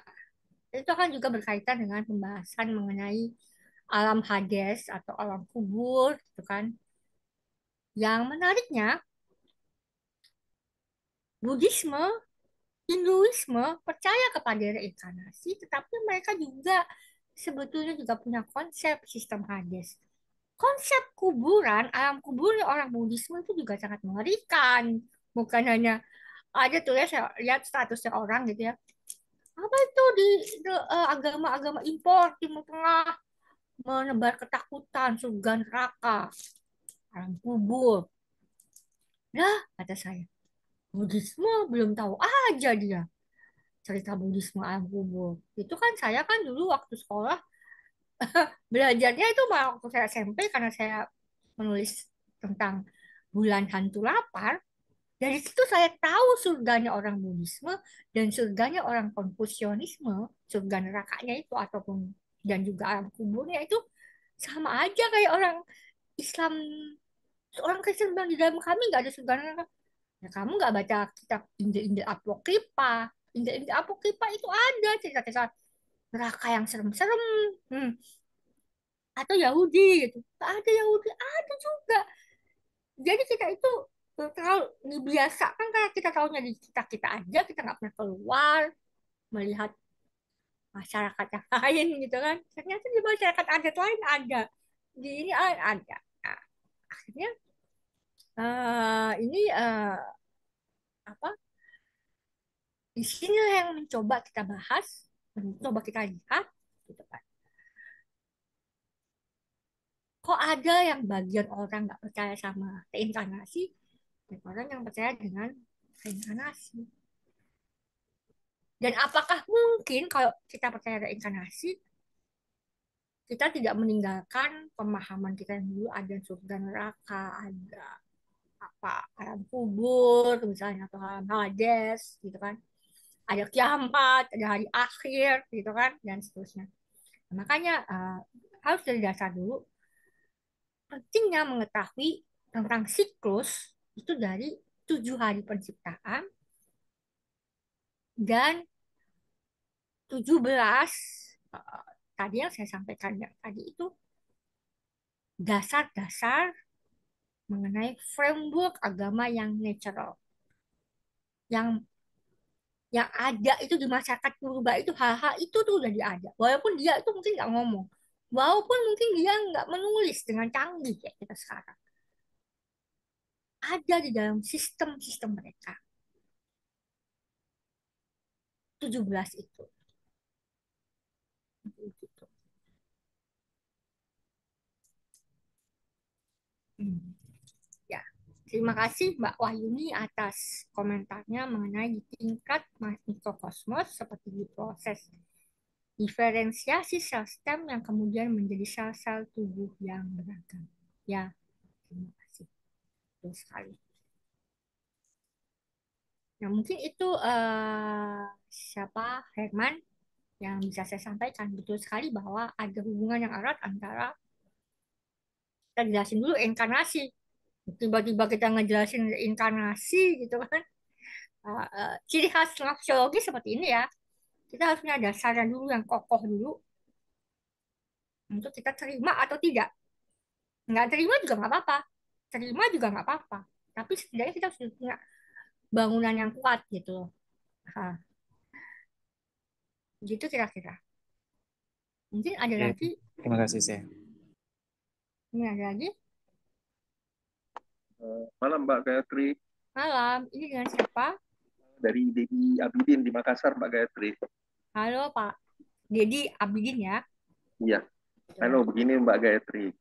itu kan juga berkaitan dengan pembahasan mengenai alam Hades atau alam kubur, gitu kan? Yang menariknya, Buddhisme, Hinduisme percaya kepada reinkarnasi, tetapi mereka juga sebetulnya juga punya konsep sistem Hades. Konsep kuburan, alam kuburnya orang Buddhisme itu juga sangat mengerikan. Bukan hanya ada tuh ya, saya lihat statusnya orang gitu ya. Apa itu di agama-agama impor Timur Tengah menebar ketakutan, surga neraka, alam kubur. Nah, kata saya, Buddhisme belum tahu aja dia cerita Buddhisme alam kubur. Itu kan saya kan dulu waktu sekolah belajarnya itu malah waktu saya SMP, karena saya menulis tentang bulan hantu lapar. Dari situ saya tahu surganya orang Buddhisme dan surganya orang Konfusianisme, surga nerakanya itu ataupun dan juga alam kuburnya itu sama aja kayak orang Islam. Orang Kristen bilang di dalam kami nggak ada surga neraka. Ya kamu nggak baca kitab Injil-Injil Apokripa. Injil-Injil Apokripa itu ada cerita-cerita neraka yang serem-serem. Atau Yahudi gitu. Nggak ada Yahudi, ada juga. Jadi kita itu terlalu dibiasakan karena kita tahunya di kita aja, kita nggak pernah keluar melihat masyarakat yang lain gitu kan. Ternyata di masyarakat adat lain ada, di ini ada. Nah, akhirnya ini apa? Di sini yang mencoba kita bahas, mencoba kita lihat, gitu kan. Kok ada yang bagian orang nggak percaya sama reinkarnasi, dan orang yang percaya dengan reinkarnasi. Dan apakah mungkin kalau kita percaya reinkarnasi, kita tidak meninggalkan pemahaman kita yang dulu ada surga neraka, ada apa alam kubur misalnya atau alam Hades gitu kan, ada kiamat, ada hari akhir gitu kan dan seterusnya. Nah, makanya harus dari dasar dulu pentingnya mengetahui tentang siklus itu dari 7 hari penciptaan dan 17 tadi yang saya sampaikan ya, tadi itu dasar-dasar mengenai framework agama yang natural, yang ada itu di masyarakat purba itu, hal-hal itu tuh udah ada. Walaupun dia itu mungkin nggak ngomong, walaupun mungkin dia nggak menulis dengan canggih kayak kita sekarang, ada di dalam sistem-sistem mereka. 17 itu. Gitu. Ya, terima kasih Mbak Wahyuni atas komentarnya mengenai tingkat mikrokosmos seperti di proses diferensiasi sel stem yang kemudian menjadi sel-sel tubuh yang beragam. Ya, terima kasih. Betul sekali. Nah, mungkin itu siapa Herman yang bisa saya sampaikan. Betul sekali bahwa ada hubungan yang erat antara, kita jelasin dulu inkarnasi. Tiba-tiba kita ngejelasin inkarnasi gitu kan. Ciri khas nafsiologi seperti ini ya. Kita harus punya dasarnya dulu yang kokoh dulu untuk kita terima atau tidak. Nggak terima juga nggak apa-apa. Terima juga nggak apa-apa. Tapi setidaknya kita harus punya bangunan yang kuat gitu loh. Gitu kira-kira. Mungkin ada lagi. Terima kasih saya. Ini ada lagi. Malam Mbak Gayatri. Malam. Ini dengan siapa? Dari Dedi Abidin di Makassar, Mbak Gayatri. Halo Pak Dedi Abidin ya. Iya. Halo, begini Mbak Gayatri.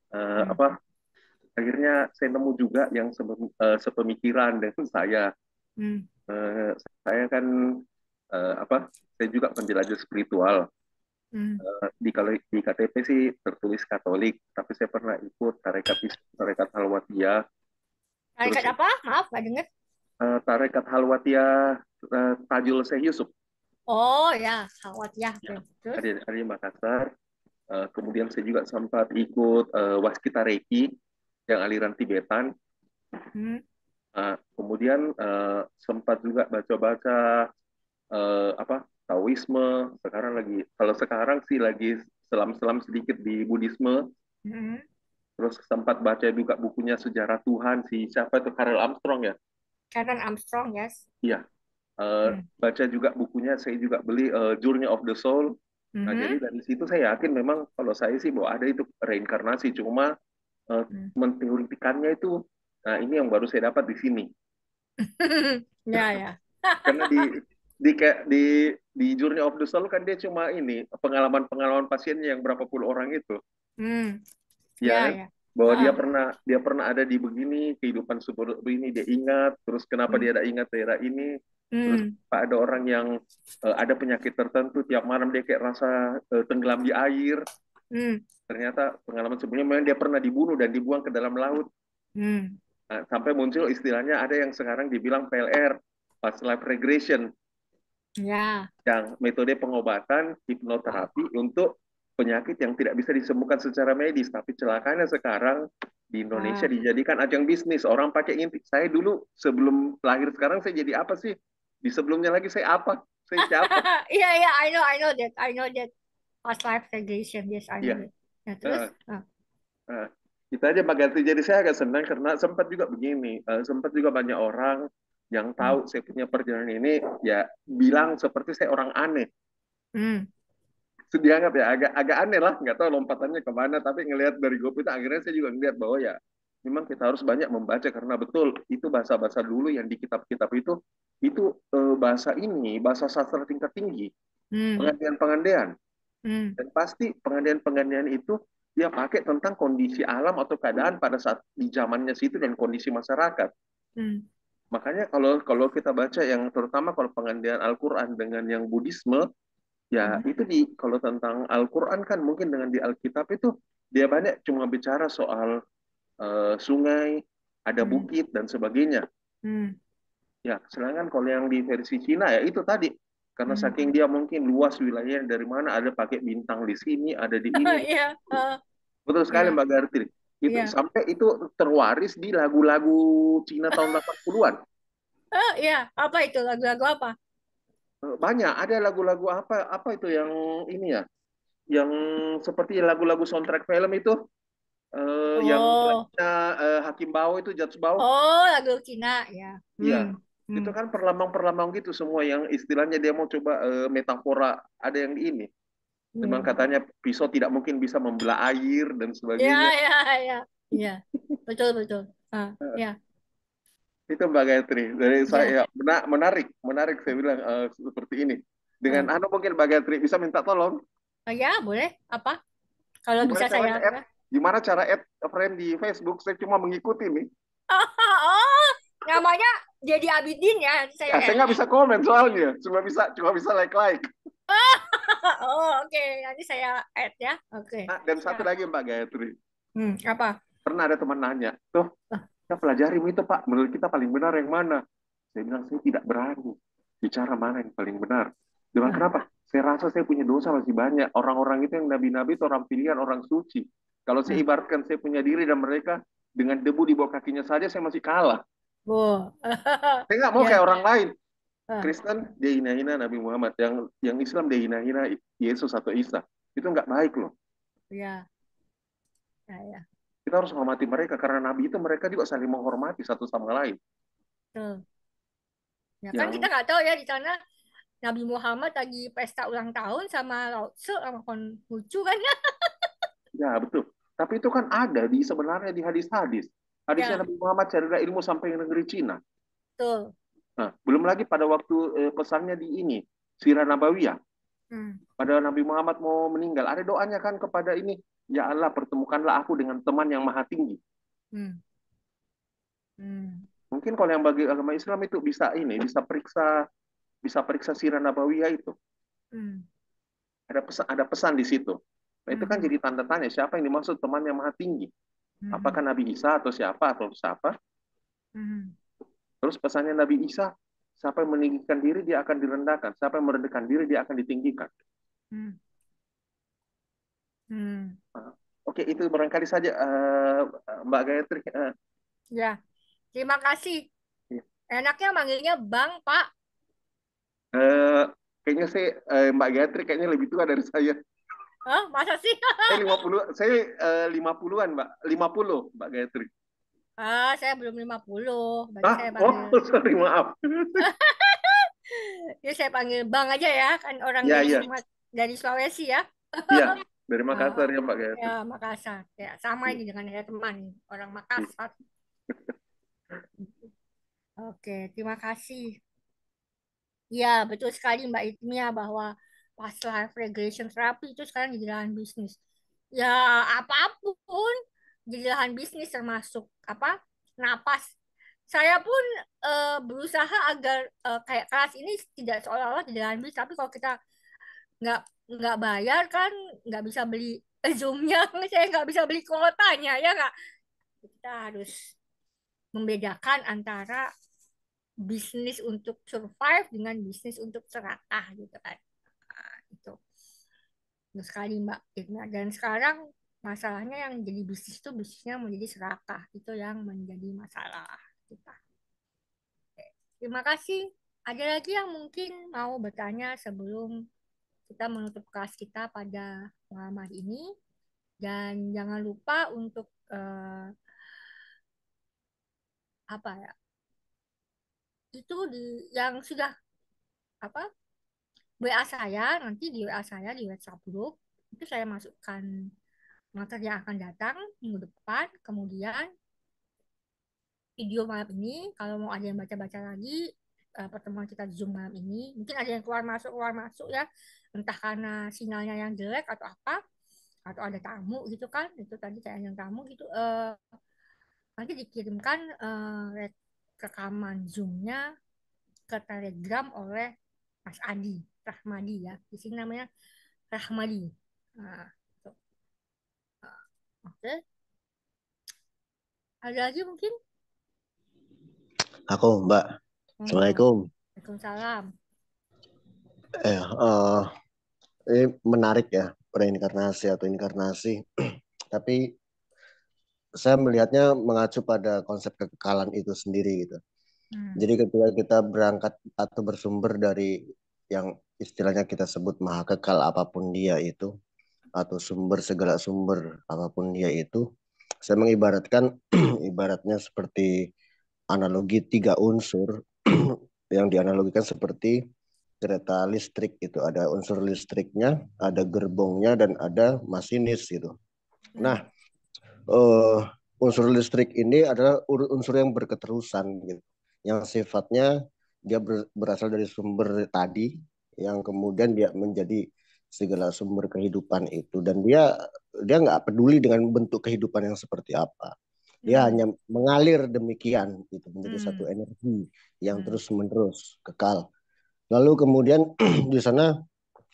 Akhirnya saya nemu juga yang sepemikiran dengan saya. Saya kan saya juga penjelajah spiritual. Di KTP sih tertulis Katolik, tapi saya pernah ikut tarekat Halwatiyah. Tarekat apa? Maaf, nggak dengar. Tarekat Halwatiyah Tajul Syekh Yusuf. Oh ya, Halwatiyah. Ada di Makassar. Kemudian saya juga sempat ikut Waskita Reiki yang aliran Tibetan. Kemudian sempat juga baca-baca Taoisme. Sekarang sih lagi selam-selam sedikit di Buddhisme. Terus sempat baca juga bukunya Sejarah Tuhan, siapa itu, Karel Armstrong ya? Karel Armstrong, yes. Iya. Baca juga bukunya, saya juga beli Journey of the Soul. Nah, jadi dari situ saya yakin memang kalau saya sih bahwa ada itu reinkarnasi, cuma menteorikannya itu, nah ini yang baru saya dapat di sini. Ya. Karena di Journey of the Soul kan dia cuma ini pengalaman pasiennya yang berapa puluh orang itu. Ya. Bahwa dia pernah ada di begini, kehidupan seperti ini dia ingat, terus kenapa dia ada ingat daerah ini, terus ada orang yang ada penyakit tertentu, tiap malam dia kayak rasa tenggelam di air. Ternyata pengalaman sebelumnya memang dia pernah dibunuh dan dibuang ke dalam laut. Nah, sampai muncul istilahnya ada yang sekarang dibilang PLR, past life regression. Yang metode pengobatan hipnoterapi untuk penyakit yang tidak bisa disembuhkan secara medis, tapi celakanya sekarang di Indonesia dijadikan ajang bisnis. Orang pakai ngintip. Saya dulu sebelum lahir sekarang saya jadi apa sih? Di sebelumnya lagi saya apa? Saya siapa? Iya, I know that. Past life regression, yes, I know that. Nah, terus? Kita aja ganti. Jadi saya agak senang karena sempat juga begini. Sempat juga banyak orang yang tahu saya punya perjalanan ini, ya bilang seperti saya orang aneh. Dianggap ya agak aneh lah, nggak tahu lompatannya kemana, tapi ngelihat dari grup itu akhirnya saya juga ngelihat bahwa ya memang kita harus banyak membaca, karena betul itu bahasa-bahasa dulu yang di kitab-kitab itu bahasa sastra tingkat tinggi, pengandian-pengandian, dan pasti pengandian-pengandian itu dia pakai tentang kondisi alam atau keadaan pada saat di zamannya situ dan kondisi masyarakat. Makanya kalau kita baca yang terutama kalau pengandian Al-Quran dengan yang Buddhisme, ya itu kalau tentang Al-Quran kan mungkin dengan di Alkitab itu dia banyak cuma bicara soal sungai, ada bukit dan sebagainya. Ya, sedangkan kalau yang di versi Cina ya itu tadi, karena saking dia mungkin luas wilayahnya, dari mana ada pakai bintang di sini, ada di ini. Betul sekali Mbak Garti. Itu sampai itu terwaris di lagu-lagu Cina tahun 80-an. Iya, apa itu? Lagu-lagu apa? Banyak, ada lagu-lagu apa itu yang ini ya, yang seperti lagu-lagu soundtrack film itu, yang Oh, Hakim Bau itu, Judge Bau. oh lagu Cina ya. Iya, Hmm. itu kan perlambang-perlambang gitu semua yang istilahnya dia mau coba metafora, ada yang di ini. Memang Hmm. katanya pisau tidak mungkin bisa membelah air dan Ya, sebagainya. ya, ya, ya. Betul, betul. Ya, Itu Mbak Gayatri. Dari ya. saya menarik, menarik saya bilang seperti ini. Dengan Ah. mungkin Mbak Gayatri bisa minta tolong Ya, boleh. Apa? Kalau gimana bisa saya caranya apa? gimana cara add friend di Facebook. Saya cuma mengikuti nih. Oh, namanya jadi Abidin ya. Saya Ya, saya nggak bisa komen soalnya. Cuma bisa like. Oh, oke. Nanti saya add ya. Oke. Nah, dan satu Siap. lagi Mbak Gayatri. Apa? Pernah ada teman nanya, tuh kita pelajari itu Pak, menurut kita paling benar yang mana? Saya bilang, saya tidak berani bicara mana yang paling benar. Dia bilang, Ah, kenapa? Saya rasa saya punya dosa masih banyak. Orang-orang itu yang nabi-nabi itu orang pilihan, orang suci. Kalau saya ah. ibaratkan saya punya diri dan mereka dengan debu di bawah kakinya saja, saya masih kalah. Oh. Saya nggak mau Ya. kayak orang lain. Ah, Kristen, dia hina-hina Nabi Muhammad. Yang Islam, dia hina-hina Yesus atau Isa. Itu nggak baik loh. ya. Ya, ya. Kita harus menghormati mereka, karena Nabi itu mereka juga saling menghormati satu sama lain. Betul. Ya kan kita Yang nggak tahu ya di sana Nabi Muhammad lagi pesta ulang tahun sama Lao Tzu sama Konghucu kan ya. Ya, betul. Tapi itu kan ada sebenarnya di hadis-hadis. Hadisnya Ya, Nabi Muhammad carilah ilmu sampai ke negeri Cina. betul. Nah, belum lagi pada waktu pesannya di ini, Sirah Nabawiyah. Hmm. Pada Nabi Muhammad mau meninggal, ada doanya kan kepada ini, ya Allah, pertemukanlah aku dengan teman yang maha tinggi. Hmm. Hmm. Mungkin kalau yang bagi agama Islam itu bisa periksa Sirah Nabawiyah itu. Hmm. Ada pesan di situ. Nah, itu kan Hmm. jadi tanda tanya, siapa yang dimaksud teman yang maha tinggi? Hmm. Apakah Nabi Isa atau siapa? Hmm. Terus pesannya Nabi Isa, siapa yang meninggikan diri dia akan direndahkan, siapa yang merendahkan diri dia akan ditinggikan. Hmm. Hmm. Oke, itu barangkali saja Mbak Gayatri. Ya, terima kasih. Ya. Enaknya manggilnya Bang, Pak. Eh, Kayaknya Mbak Gayatri kayaknya lebih tua dari saya. Hah, masa sih? Saya 50-an, Mbak. 50, Mbak Gayatri. Saya belum 50. Berarti saya panggil. Sorry, maaf. Ya saya panggil Bang aja ya, kan orang Ya, dari ya. dari Sulawesi ya. Iya, dari Ah, Makassar ya, Mbak ya Gayatri. Makassar. Ya sama ini dengan saya teman orang Makassar. Oke, terima kasih. Ya, betul sekali Mbak Itmia bahwa past life regression therapy itu sekarang jadi lahan bisnis. Ya, apapun jadi lahan bisnis termasuk apa? Napas. Saya pun berusaha agar kayak kelas ini tidak seolah-olah jadi lahan bisnis, tapi kalau kita nggak nggak bayar kan nggak bisa beli Zoom-nya, saya nggak bisa beli kuotanya ya nggak. Kita harus membedakan antara bisnis untuk survive dengan bisnis untuk serakah gitu kan. Nah, itu betul sekali Mbak Irna. Dan sekarang masalahnya yang jadi bisnis itu bisnisnya menjadi serakah, itu yang menjadi masalah kita. Oke. Terima kasih. Ada lagi yang mungkin mau bertanya sebelum kita menutup kelas kita pada malam hari ini? Dan jangan lupa untuk apa ya, itu di yang sudah apa WA saya, nanti di WA saya di WhatsApp group itu saya masukkan materi yang akan datang minggu depan, kemudian video malam ini kalau mau ada yang baca-baca lagi pertemuan kita di Zoom malam ini, mungkin ada yang keluar masuk ya, entah karena sinyalnya yang jelek atau apa, atau ada tamu gitu kan, itu tadi kayak yang tamu gitu, nanti dikirimkan rekaman Zoom-nya ke Telegram oleh Mas Adi Rahmadi ya. Di sini namanya Rahmadi. Nah, tuh. Oke. Ada lagi mungkin? Aku, Mbak. Assalamualaikum. Waalaikumsalam. Ini menarik ya, reinkarnasi atau inkarnasi. Tapi saya melihatnya mengacu pada konsep kekekalan itu sendiri gitu. Jadi ketika kita berangkat atau bersumber dari yang istilahnya kita sebut maha kekal apapun dia itu, atau sumber segala sumber apapun dia itu, saya mengibaratkan ibaratnya seperti analogi 3 unsur yang dianalogikan seperti kereta listrik itu, ada unsur listriknya, ada gerbongnya, dan ada masinis gitu. Nah, unsur listrik ini adalah unsur yang berketerusan gitu, yang sifatnya dia berasal dari sumber tadi, yang kemudian dia menjadi segala sumber kehidupan itu, dan dia nggak peduli dengan bentuk kehidupan yang seperti apa. Dia hanya mengalir demikian, itu menjadi satu energi yang terus menerus kekal. Lalu kemudian di sana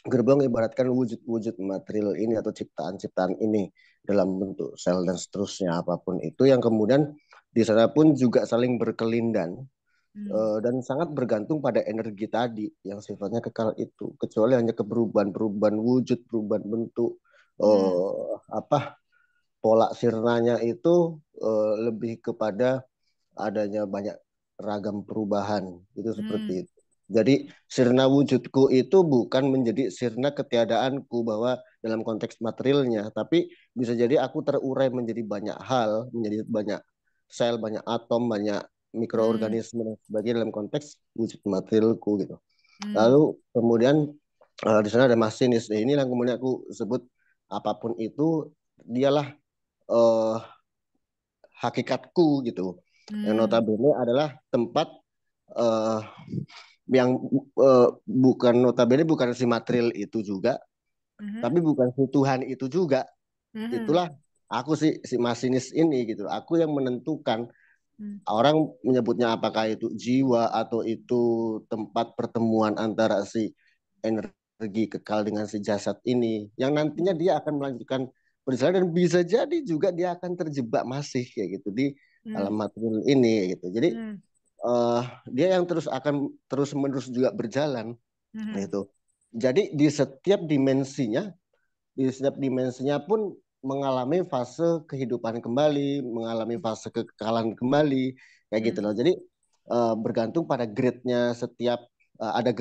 gerbong ibaratkan wujud-wujud material ini atau ciptaan-ciptaan ini dalam bentuk sel dan seterusnya apapun itu, yang kemudian di sana pun juga saling berkelindan dan sangat bergantung pada energi tadi yang sifatnya kekal itu, kecuali hanya perubahan wujud, perubahan bentuk, pola sirnanya itu lebih kepada adanya banyak ragam perubahan itu seperti itu. Jadi sirna wujudku itu bukan menjadi sirna ketiadaanku bahwa dalam konteks materialnya, tapi bisa jadi aku terurai menjadi banyak hal, menjadi banyak sel, banyak atom, banyak mikroorganisme dan sebagainya dalam konteks wujud materialku gitu. Lalu kemudian di sana ada masinis. Nah, ini yang kemudian aku sebut apapun itu dialah hakikatku gitu. Yang notabene adalah tempat yang bukan notabene bukan si material itu juga, tapi bukan si Tuhan itu juga. Itulah aku si masinis ini gitu. Aku yang menentukan. Orang menyebutnya apakah itu jiwa atau itu tempat pertemuan antara si energi kekal dengan si jasad ini, yang nantinya dia akan melanjutkan perjalanan, dan bisa jadi juga dia akan terjebak masih kayak gitu di alam material ini gitu. Jadi dia yang akan terus menerus juga berjalan gitu. Jadi di setiap dimensinya pun mengalami fase kehidupan kembali, mengalami fase kekekalan kembali, kayak gitu loh. Jadi bergantung pada grade-nya setiap, ada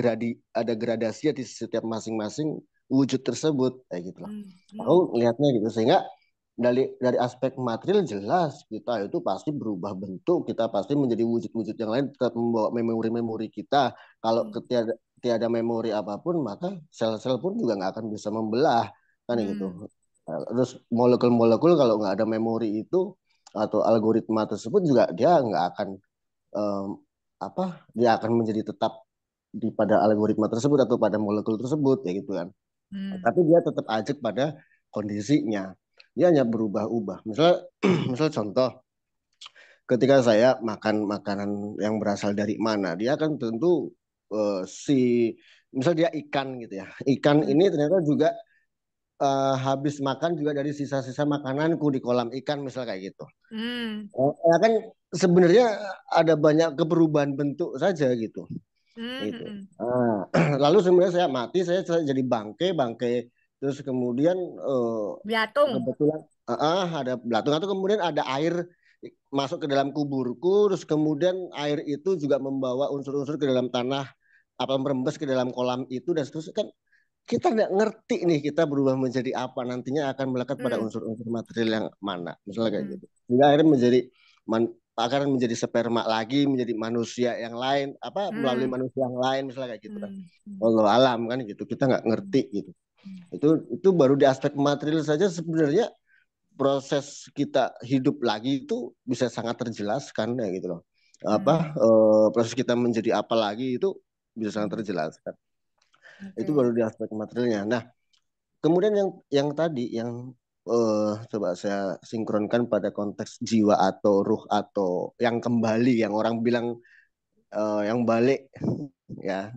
gradasi di setiap masing-masing wujud tersebut, kayak gitu loh. Aku lihatnya gitu, sehingga dari aspek material jelas kita itu pasti berubah bentuk, kita pasti menjadi wujud-wujud yang lain, tetap membawa memori-memori kita. Kalau tiada memori apapun, maka sel-sel pun juga nggak akan bisa membelah kan gitu. Terus molekul-molekul kalau nggak ada memori itu atau algoritma tersebut juga dia nggak akan dia akan menjadi tetap pada algoritma tersebut atau pada molekul tersebut ya gitu kan. Tapi dia tetap ajak pada kondisinya. Dia hanya berubah-ubah. Misal contoh, ketika saya makan makanan yang berasal dari mana, dia kan tentu misal dia ikan gitu ya. Ikan ini ternyata juga habis makan juga dari sisa-sisa makananku di kolam ikan misal kayak gitu. Ya kan sebenarnya ada banyak keperubahan bentuk saja gitu. Gitu. Lalu sebenarnya saya mati, saya jadi bangke, terus kemudian kebetulan ada belatung, atau kemudian ada air masuk ke dalam kuburku, terus kemudian air itu juga membawa unsur-unsur ke dalam tanah, merembes ke dalam kolam itu, dan seterusnya. Kan kita nggak ngerti nih kita berubah menjadi apa, nantinya akan melekat pada unsur-unsur material yang mana, misalnya kayak gitu. Sehingga akhirnya akan menjadi sperma lagi, menjadi manusia yang lain, melalui manusia yang lain, misalnya kayak gitu kan. Allah alam kan gitu, kita nggak ngerti gitu. Itu baru di aspek material saja sebenarnya proses kita hidup lagi itu bisa sangat terjelaskan ya gitu loh. Proses kita menjadi apa lagi itu bisa sangat terjelaskan. Itu baru di aspek materialnya. Nah, kemudian yang tadi yang coba saya sinkronkan pada konteks jiwa atau ruh atau yang kembali, yang orang bilang yang balik ya,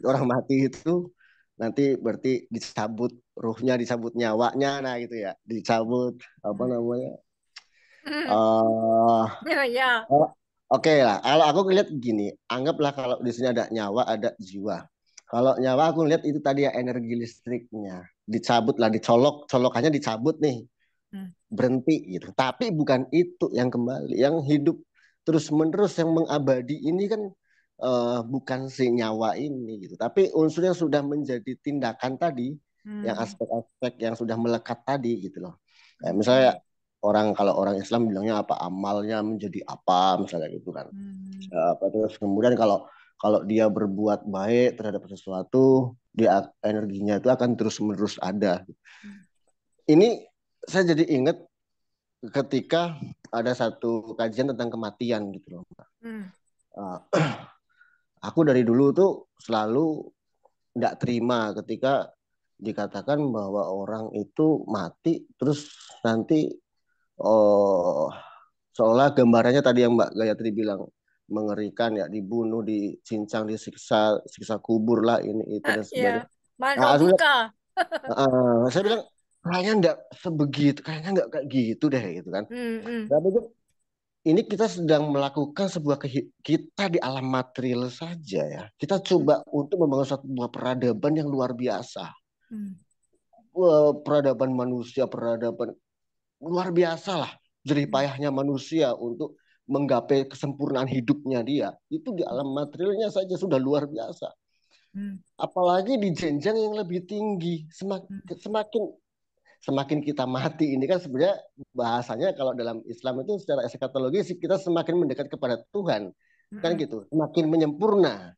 orang mati itu nanti berarti dicabut ruhnya, dicabut nyawanya, nah gitu ya, dicabut apa namanya. Oke lah, kalau aku ngeliat gini, anggaplah kalau di sini ada nyawa, ada jiwa. Kalau nyawa aku lihat itu tadi ya, energi listriknya dicabut lah, colokannya dicabut nih, berhenti gitu. Tapi bukan itu yang kembali, yang hidup terus menerus, yang mengabadi ini kan bukan si nyawa ini gitu, tapi unsur yang sudah menjadi tindakan tadi, yang aspek-aspek yang sudah melekat tadi gitu loh. Kayak misalnya kalau orang Islam bilangnya apa, amalnya menjadi apa misalnya gitu kan. Apa terus kemudian kalau dia berbuat baik terhadap sesuatu, dia energinya itu akan terus-menerus ada. Ini saya jadi ingat ketika ada satu kajian tentang kematian gitu loh. Aku dari dulu tuh selalu nggak terima ketika dikatakan bahwa orang itu mati terus nanti seolah gambarannya tadi yang Mbak Gayatri bilang mengerikan ya, dibunuh, dicincang, siksa kubur lah ini itu dan sebagainya. Saya bilang kayaknya nggak sebegitu, kayaknya nggak kayak gitu deh gitu kan. Tapi ini kita sedang melakukan kita di alam material saja ya. Kita coba untuk membangun sebuah peradaban yang luar biasa. Peradaban manusia, peradaban luar biasa lah. Jerih payahnya manusia untuk menggapai kesempurnaan hidupnya dia. Itu di alam materialnya saja sudah luar biasa. Apalagi di jenjang yang lebih tinggi. Semakin kita mati ini kan sebenarnya bahasanya kalau dalam Islam itu secara eskatologis kita semakin mendekat kepada Tuhan kan gitu, semakin menyempurna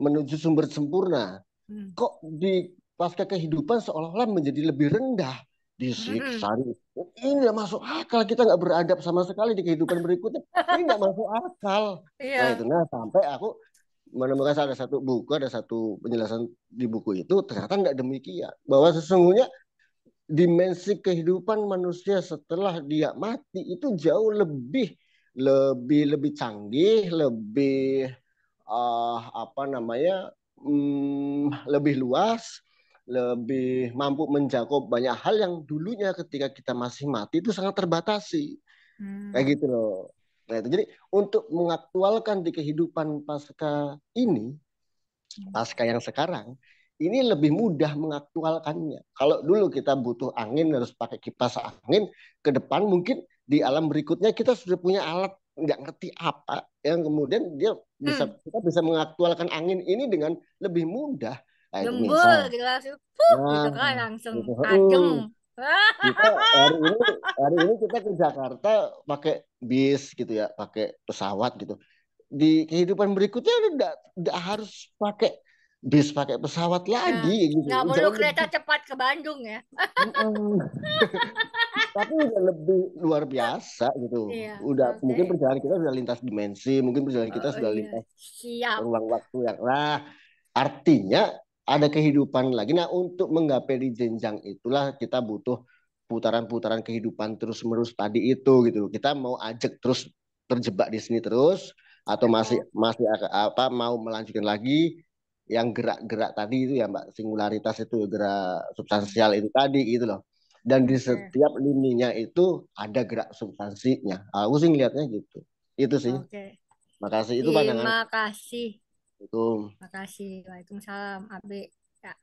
menuju sumber sempurna. Kok di pasca kehidupan seolah-olah menjadi lebih rendah, disiksa. Ini nggak masuk akal, kita nggak beradab sama sekali di kehidupan berikutnya. Ini nggak masuk akal. Nah itu, sampai aku menemukan ada satu buku, ada satu penjelasan di buku itu ternyata nggak demikian, bahwa sesungguhnya dimensi kehidupan manusia setelah dia mati itu jauh lebih canggih, lebih lebih luas, lebih mampu mencakup banyak hal yang dulunya ketika kita masih mati itu sangat terbatasi. Kayak gitu loh. Nah, itu jadi untuk mengaktualkan di kehidupan pasca yang sekarang, ini lebih mudah mengaktualkannya. Kalau dulu kita butuh angin harus pakai kipas angin, ke depan mungkin di alam berikutnya kita sudah punya alat nggak ngerti apa yang kemudian kita bisa mengaktualkan angin ini dengan lebih mudah. Nah, itu misal. Gitu kan langsung adem. Kita hari ini kita ke Jakarta pakai bis gitu ya, pakai pesawat gitu. Di kehidupan berikutnya udah harus pakai bis, pakai pesawat lagi gitu. Nggak perlu kereta cepat ke Bandung ya. Tapi udah lebih luar biasa gitu. Mungkin perjalanan kita sudah lintas dimensi, mungkin perjalanan kita sudah lintas ruang waktu yang artinya ada kehidupan lagi. Nah, untuk menggapai di jenjang itulah kita butuh putaran-putaran kehidupan terus-menerus tadi itu gitu. Kita mau ajak terus terjebak di sini terus atau masih mau melanjutkan lagi yang gerak-gerak tadi itu ya Mbak, singularitas itu, gerak substansial itu tadi gitu loh. Dan di setiap lininya itu ada gerak substansinya. Aku sih ngelihatnya gitu. Itu sih. Makasih, itu pandangan. Terima kasih. Itu. Makasih. Waalaikumsalam, Abe. Ya.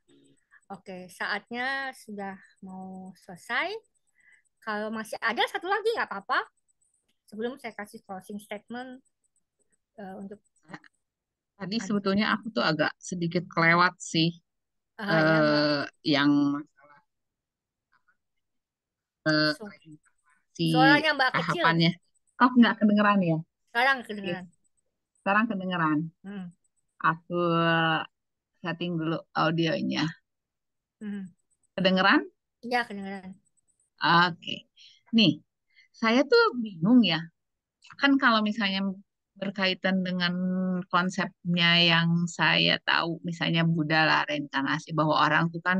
Oke, saatnya sudah mau selesai. Kalau masih ada satu lagi nggak apa-apa. Sebelum saya kasih closing statement untuk tadi sebetulnya aku tuh agak sedikit kelewat sih yang masalah si suaranya Mbak tahapannya. Oh, nggak kedengeran ya? Sekarang kedengeran. Sekarang kedengeran. Aku setting dulu audionya. Kedengeran? Iya, kedengeran. Oke. Nih, saya tuh bingung ya. Kan kalau misalnya berkaitan dengan konsepnya yang saya tahu, misalnya Buddha lah, reinkarnasi, bahwa orang tuh kan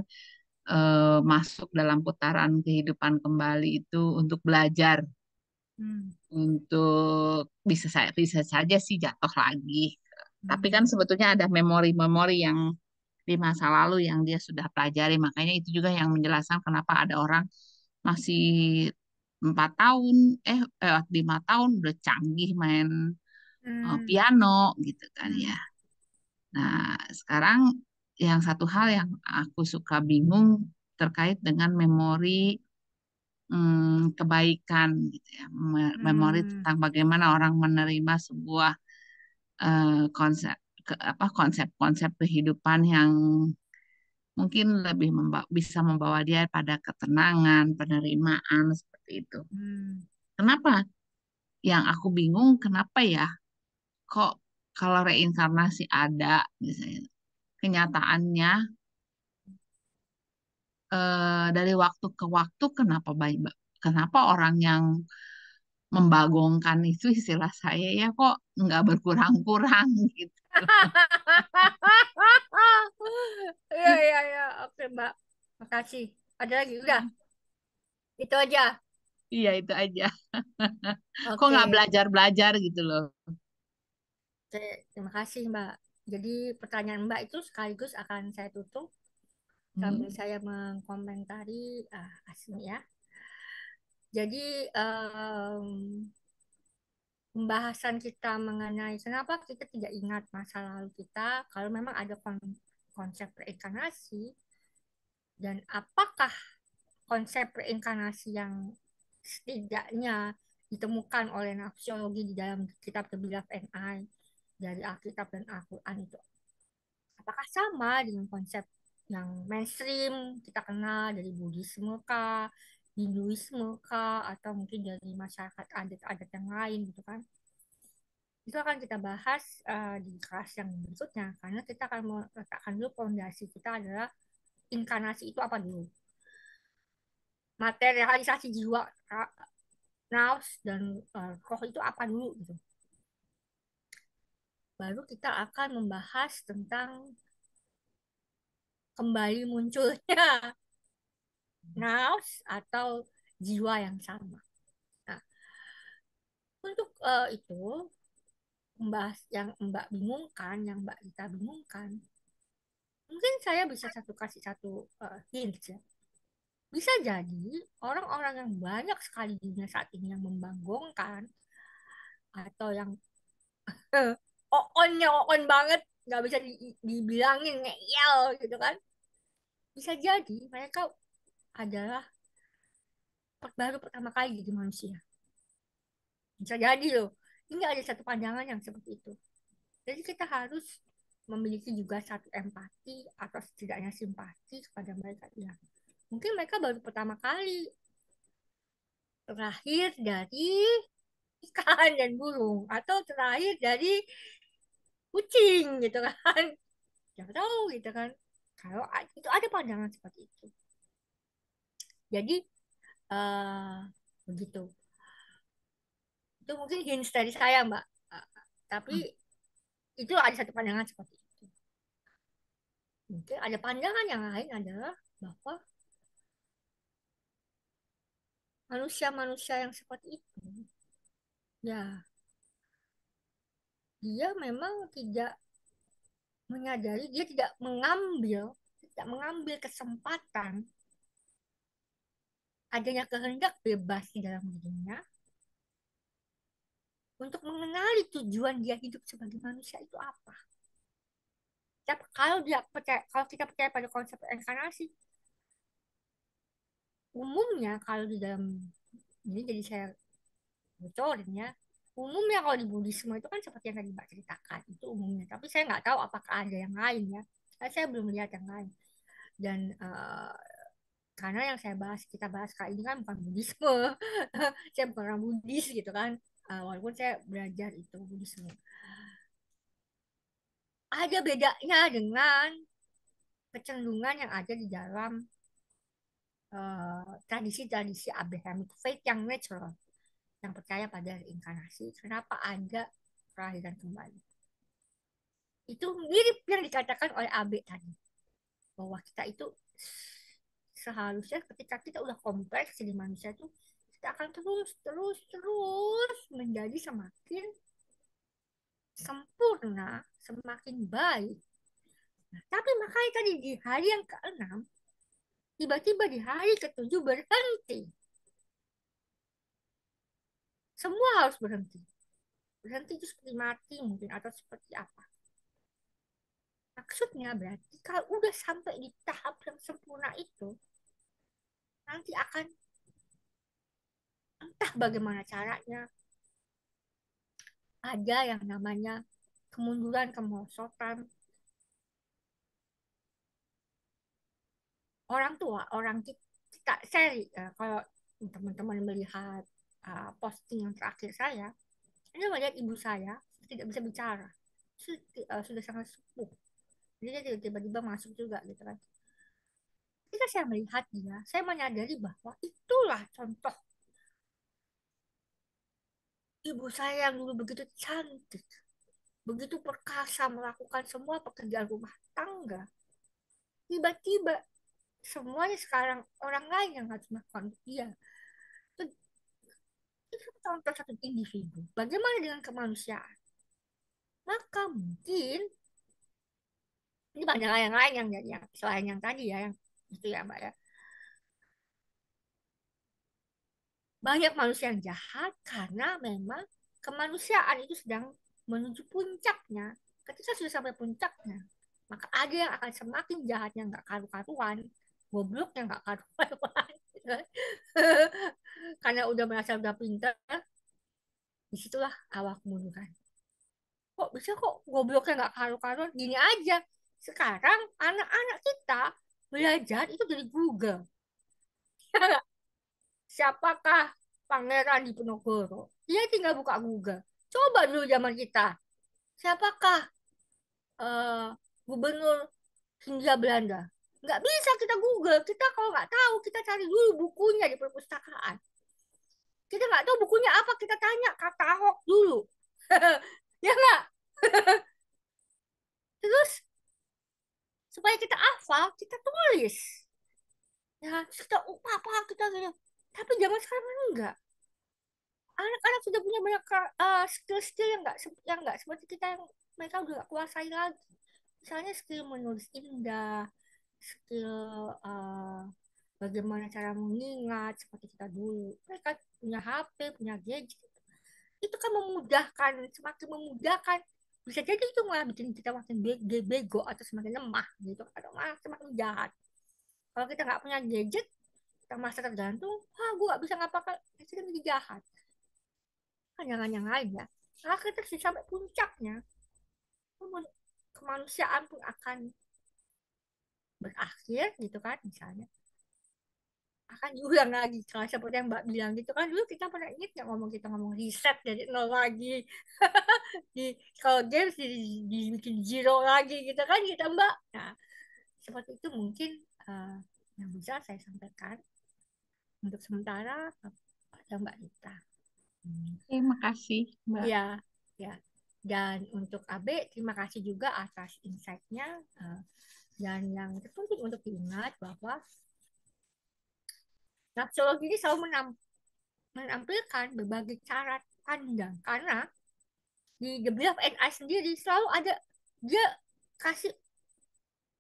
masuk dalam putaran kehidupan kembali itu untuk belajar, untuk bisa saja sih jatuh lagi. Tapi kan sebetulnya ada memori-memori yang di masa lalu yang dia sudah pelajari, makanya itu juga yang menjelaskan kenapa ada orang masih 4 tahun, 5 tahun udah canggih main piano gitu kan ya. Nah, sekarang yang satu hal yang aku suka bingung terkait dengan memori kebaikan gitu ya. Memori tentang bagaimana orang menerima sebuah konsep-konsep kehidupan yang mungkin lebih bisa membawa dia pada ketenangan, penerimaan seperti itu. Kenapa? Yang aku bingung kenapa ya kok kalau reinkarnasi ada misalnya kenyataannya dari waktu ke waktu kenapa orang yang membagongkan itu istilah saya ya kok nggak berkurang-kurang gitu. Iya. Oke, Mbak. Makasih. Ada lagi? Udah. Itu aja. Iya, itu aja. Kok Oke. nggak belajar-belajar gitu loh. Oke, terima kasih, Mbak. Jadi pertanyaan Mbak itu sekaligus akan saya tutup sambil saya mengkomentari asli ya. Jadi pembahasan kita mengenai kenapa kita tidak ingat masa lalu kita kalau memang ada konsep reinkarnasi dan apakah konsep reinkarnasi yang setidaknya ditemukan oleh nafsiologi di dalam kitab The Bill of NI dari Alkitab dan Al-Quran itu apakah sama dengan konsep yang mainstream kita kenal dari Buddhisme kah, Hinduisme kah, atau mungkin dari masyarakat adat-adat yang lain gitu kan. Itu akan kita bahas di kelas yang berikutnya karena kita akan meletakkan dulu fondasi kita adalah inkarnasi itu apa dulu. Materialisasi jiwa, nafs dan roh itu apa dulu gitu. Baru kita akan membahas tentang kembali munculnya nafs atau jiwa yang sama. Nah, untuk itu membahas yang Mbak bingungkan, yang Mbak Gita bingungkan, mungkin saya bisa kasih satu hint ya. Bisa jadi orang-orang yang banyak sekali di dunia saat ini yang membanggongkan atau yang on banget, nggak bisa dibilangin ngeyel gitu kan. Bisa jadi mereka adalah baru pertama kali jadi manusia. Bisa jadi loh. Ini ada satu pandangan yang seperti itu. Jadi kita harus memiliki juga satu empati atau setidaknya simpati kepada mereka. Ya, mungkin mereka baru pertama kali terakhir dari ikan dan burung atau terakhir dari kucing gitu kan. Jangan tahu gitu kan. Kalau itu ada pandangan seperti itu. Jadi begitu. Itu mungkin hints dari saya, Mbak. Tapi itu ada satu pandangan seperti itu. Mungkin ada pandangan yang lain adalah bahwa manusia-manusia yang seperti itu, ya, dia memang tidak menyadari, dia tidak mengambil kesempatan adanya kehendak bebas di dalam dirinya untuk mengenali tujuan dia hidup sebagai manusia itu apa. Tapi kalau kita percaya pada konsep reinkarnasi, umumnya kalau di dalam ini jadi saya bocorin ya, umumnya kalau di Buddhisme itu kan seperti yang tadi Mbak ceritakan itu umumnya, tapi saya nggak tahu apakah ada yang lain ya, saya belum melihat yang lain. Dan karena yang kita bahas kali ini kan bukan Buddhisme saya bukan orang Buddhis gitu kan, walaupun saya belajar itu Buddhisme. Ada bedanya dengan kecenderungan yang ada di dalam tradisi-tradisi Abrahamic faith yang natural, yang percaya pada reinkarnasi. Kenapa ada kelahiran kembali? Itu mirip yang dikatakan oleh Abe tadi, bahwa kita itu seharusnya ketika kita udah kompleks jadi manusia itu kita akan terus menjadi semakin sempurna, semakin baik. Nah, tapi makanya tadi di hari yang ke-6 tiba-tiba di hari ke-7 berhenti. Semua harus berhenti. Berhenti itu seperti mati mungkin atau seperti apa. Maksudnya berarti kalau udah sampai di tahap yang sempurna itu, nanti akan entah bagaimana caranya ada yang namanya kemunduran, kemerosotan. Orang tua, orang kita seri, kalau teman-teman melihat posting yang terakhir saya, melihat ibu saya tidak bisa bicara, sudah sangat sepuh, jadi dia tiba-tiba masuk juga gitu kan. Ketika saya melihat dia, saya menyadari bahwa itulah contoh ibu saya yang dulu begitu cantik, begitu perkasa melakukan semua pekerjaan rumah tangga. Tiba-tiba semuanya sekarang orang lain yang harus melakukan dia. Itu contoh satu individu. Bagaimana dengan kemanusiaan? Maka mungkin ini banyak yang lain yang selain yang tadi ya, yang itu ya Mbak ya. Banyak manusia yang jahat karena memang kemanusiaan itu sedang menuju puncaknya. Ketika sudah sampai puncaknya, maka ada yang akan semakin jahatnya nggak karu-karuan, gobloknya nggak karu-karuan. Karena udah merasa udah pintar, disitulah awal kemunduran. Kok bisa kok gobloknya nggak karu-karuan? Gini aja, sekarang anak-anak kita belajar itu dari Google. Siapakah Pangeran Diponegoro? Dia tinggal buka Google. Coba dulu zaman kita. Siapakah gubernur Hindia Belanda? Nggak bisa kita Google. Kita kalau nggak tahu, kita cari dulu bukunya di perpustakaan. Kita nggak tahu bukunya apa, kita tanya kata Ahok dulu. Ya nggak? Terus, supaya kita hafal, kita tulis. Ya, kita apa kita gitu. Tapi zaman sekarang enggak. Anak-anak sudah punya banyak skill-skill yang nggak seperti kita yang mereka udah kuasai lagi. Misalnya skill menulis indah, skill bagaimana cara mengingat seperti kita dulu. Mereka punya HP, punya gadget. Itu kan memudahkan, semakin memudahkan. Bisa jadi itu malah bikin kita makin bego atau semakin lemah gitu, atau malah semakin jahat. Kalau kita nggak punya gadget, kita masa tergantung, gue nggak bisa ngapa-ngapain, kita jadi jahat. Jangan yang lain ya. Kalau kita sudah sampai puncaknya, kemanusiaan pun akan berakhir gitu kan, misalnya akan diulang lagi. Kalau seperti yang Mbak bilang gitu kan, dulu kita pernah ingat nggak kita ngomong riset dari nol lagi. Kalau games dibikin zero lagi gitu kan kita Mbak. Nah, seperti itu mungkin yang bisa saya sampaikan untuk sementara pada Mbak Rita. Terima kasih, Mbak. Ya, ya. Dan untuk Abe, terima kasih juga atas insight-nya. Dan yang terpenting untuk diingat bahwa nafsologi ini selalu menampilkan berbagai cara pandang. Karena di The Belief and I sendiri selalu ada, dia kasih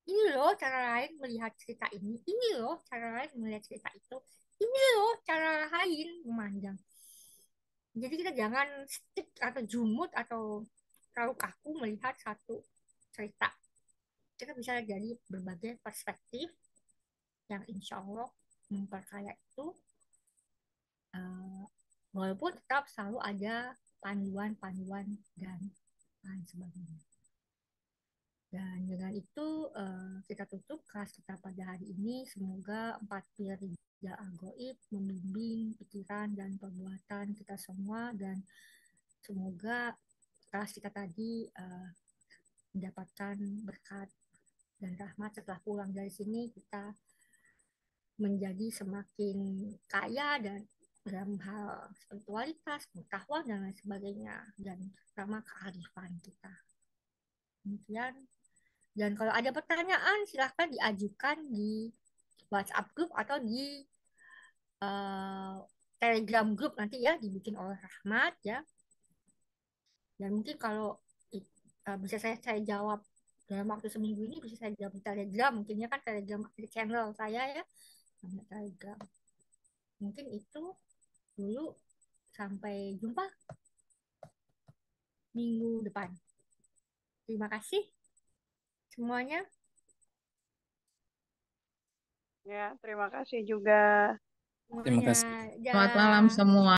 ini loh cara lain melihat cerita ini loh cara lain melihat cerita itu, ini loh cara lain memandang. Jadi kita jangan stick atau jumut atau terlalu kaku melihat satu cerita. Kita bisa jadi berbagai perspektif yang insya Allah memperkaya itu, walaupun tetap selalu ada panduan-panduan dan lain sebagainya. Dan dengan itu kita tutup kelas kita pada hari ini. Semoga 4 pilar Rijal Al-Ghaib membimbing pikiran dan perbuatan kita semua, dan semoga kelas kita tadi mendapatkan berkat dan rahmat. Setelah pulang dari sini kita menjadi semakin kaya dan dalam hal spiritualitas, pengetahuan dan lain sebagainya, dan terutama kearifan kita. Demikian. Dan kalau ada pertanyaan silahkan diajukan di WhatsApp group atau di Telegram group nanti ya, dibikin oleh Rahmat ya. Dan mungkin kalau bisa saya jawab dalam waktu seminggu ini, bisa saya jawab di Telegram. Mungkinnya kan Telegram di channel saya ya, Telegram. Mungkin itu dulu. Sampai jumpa minggu depan. Terima kasih semuanya. Ya, terima kasih juga. Terima kasih. Selamat malam semua.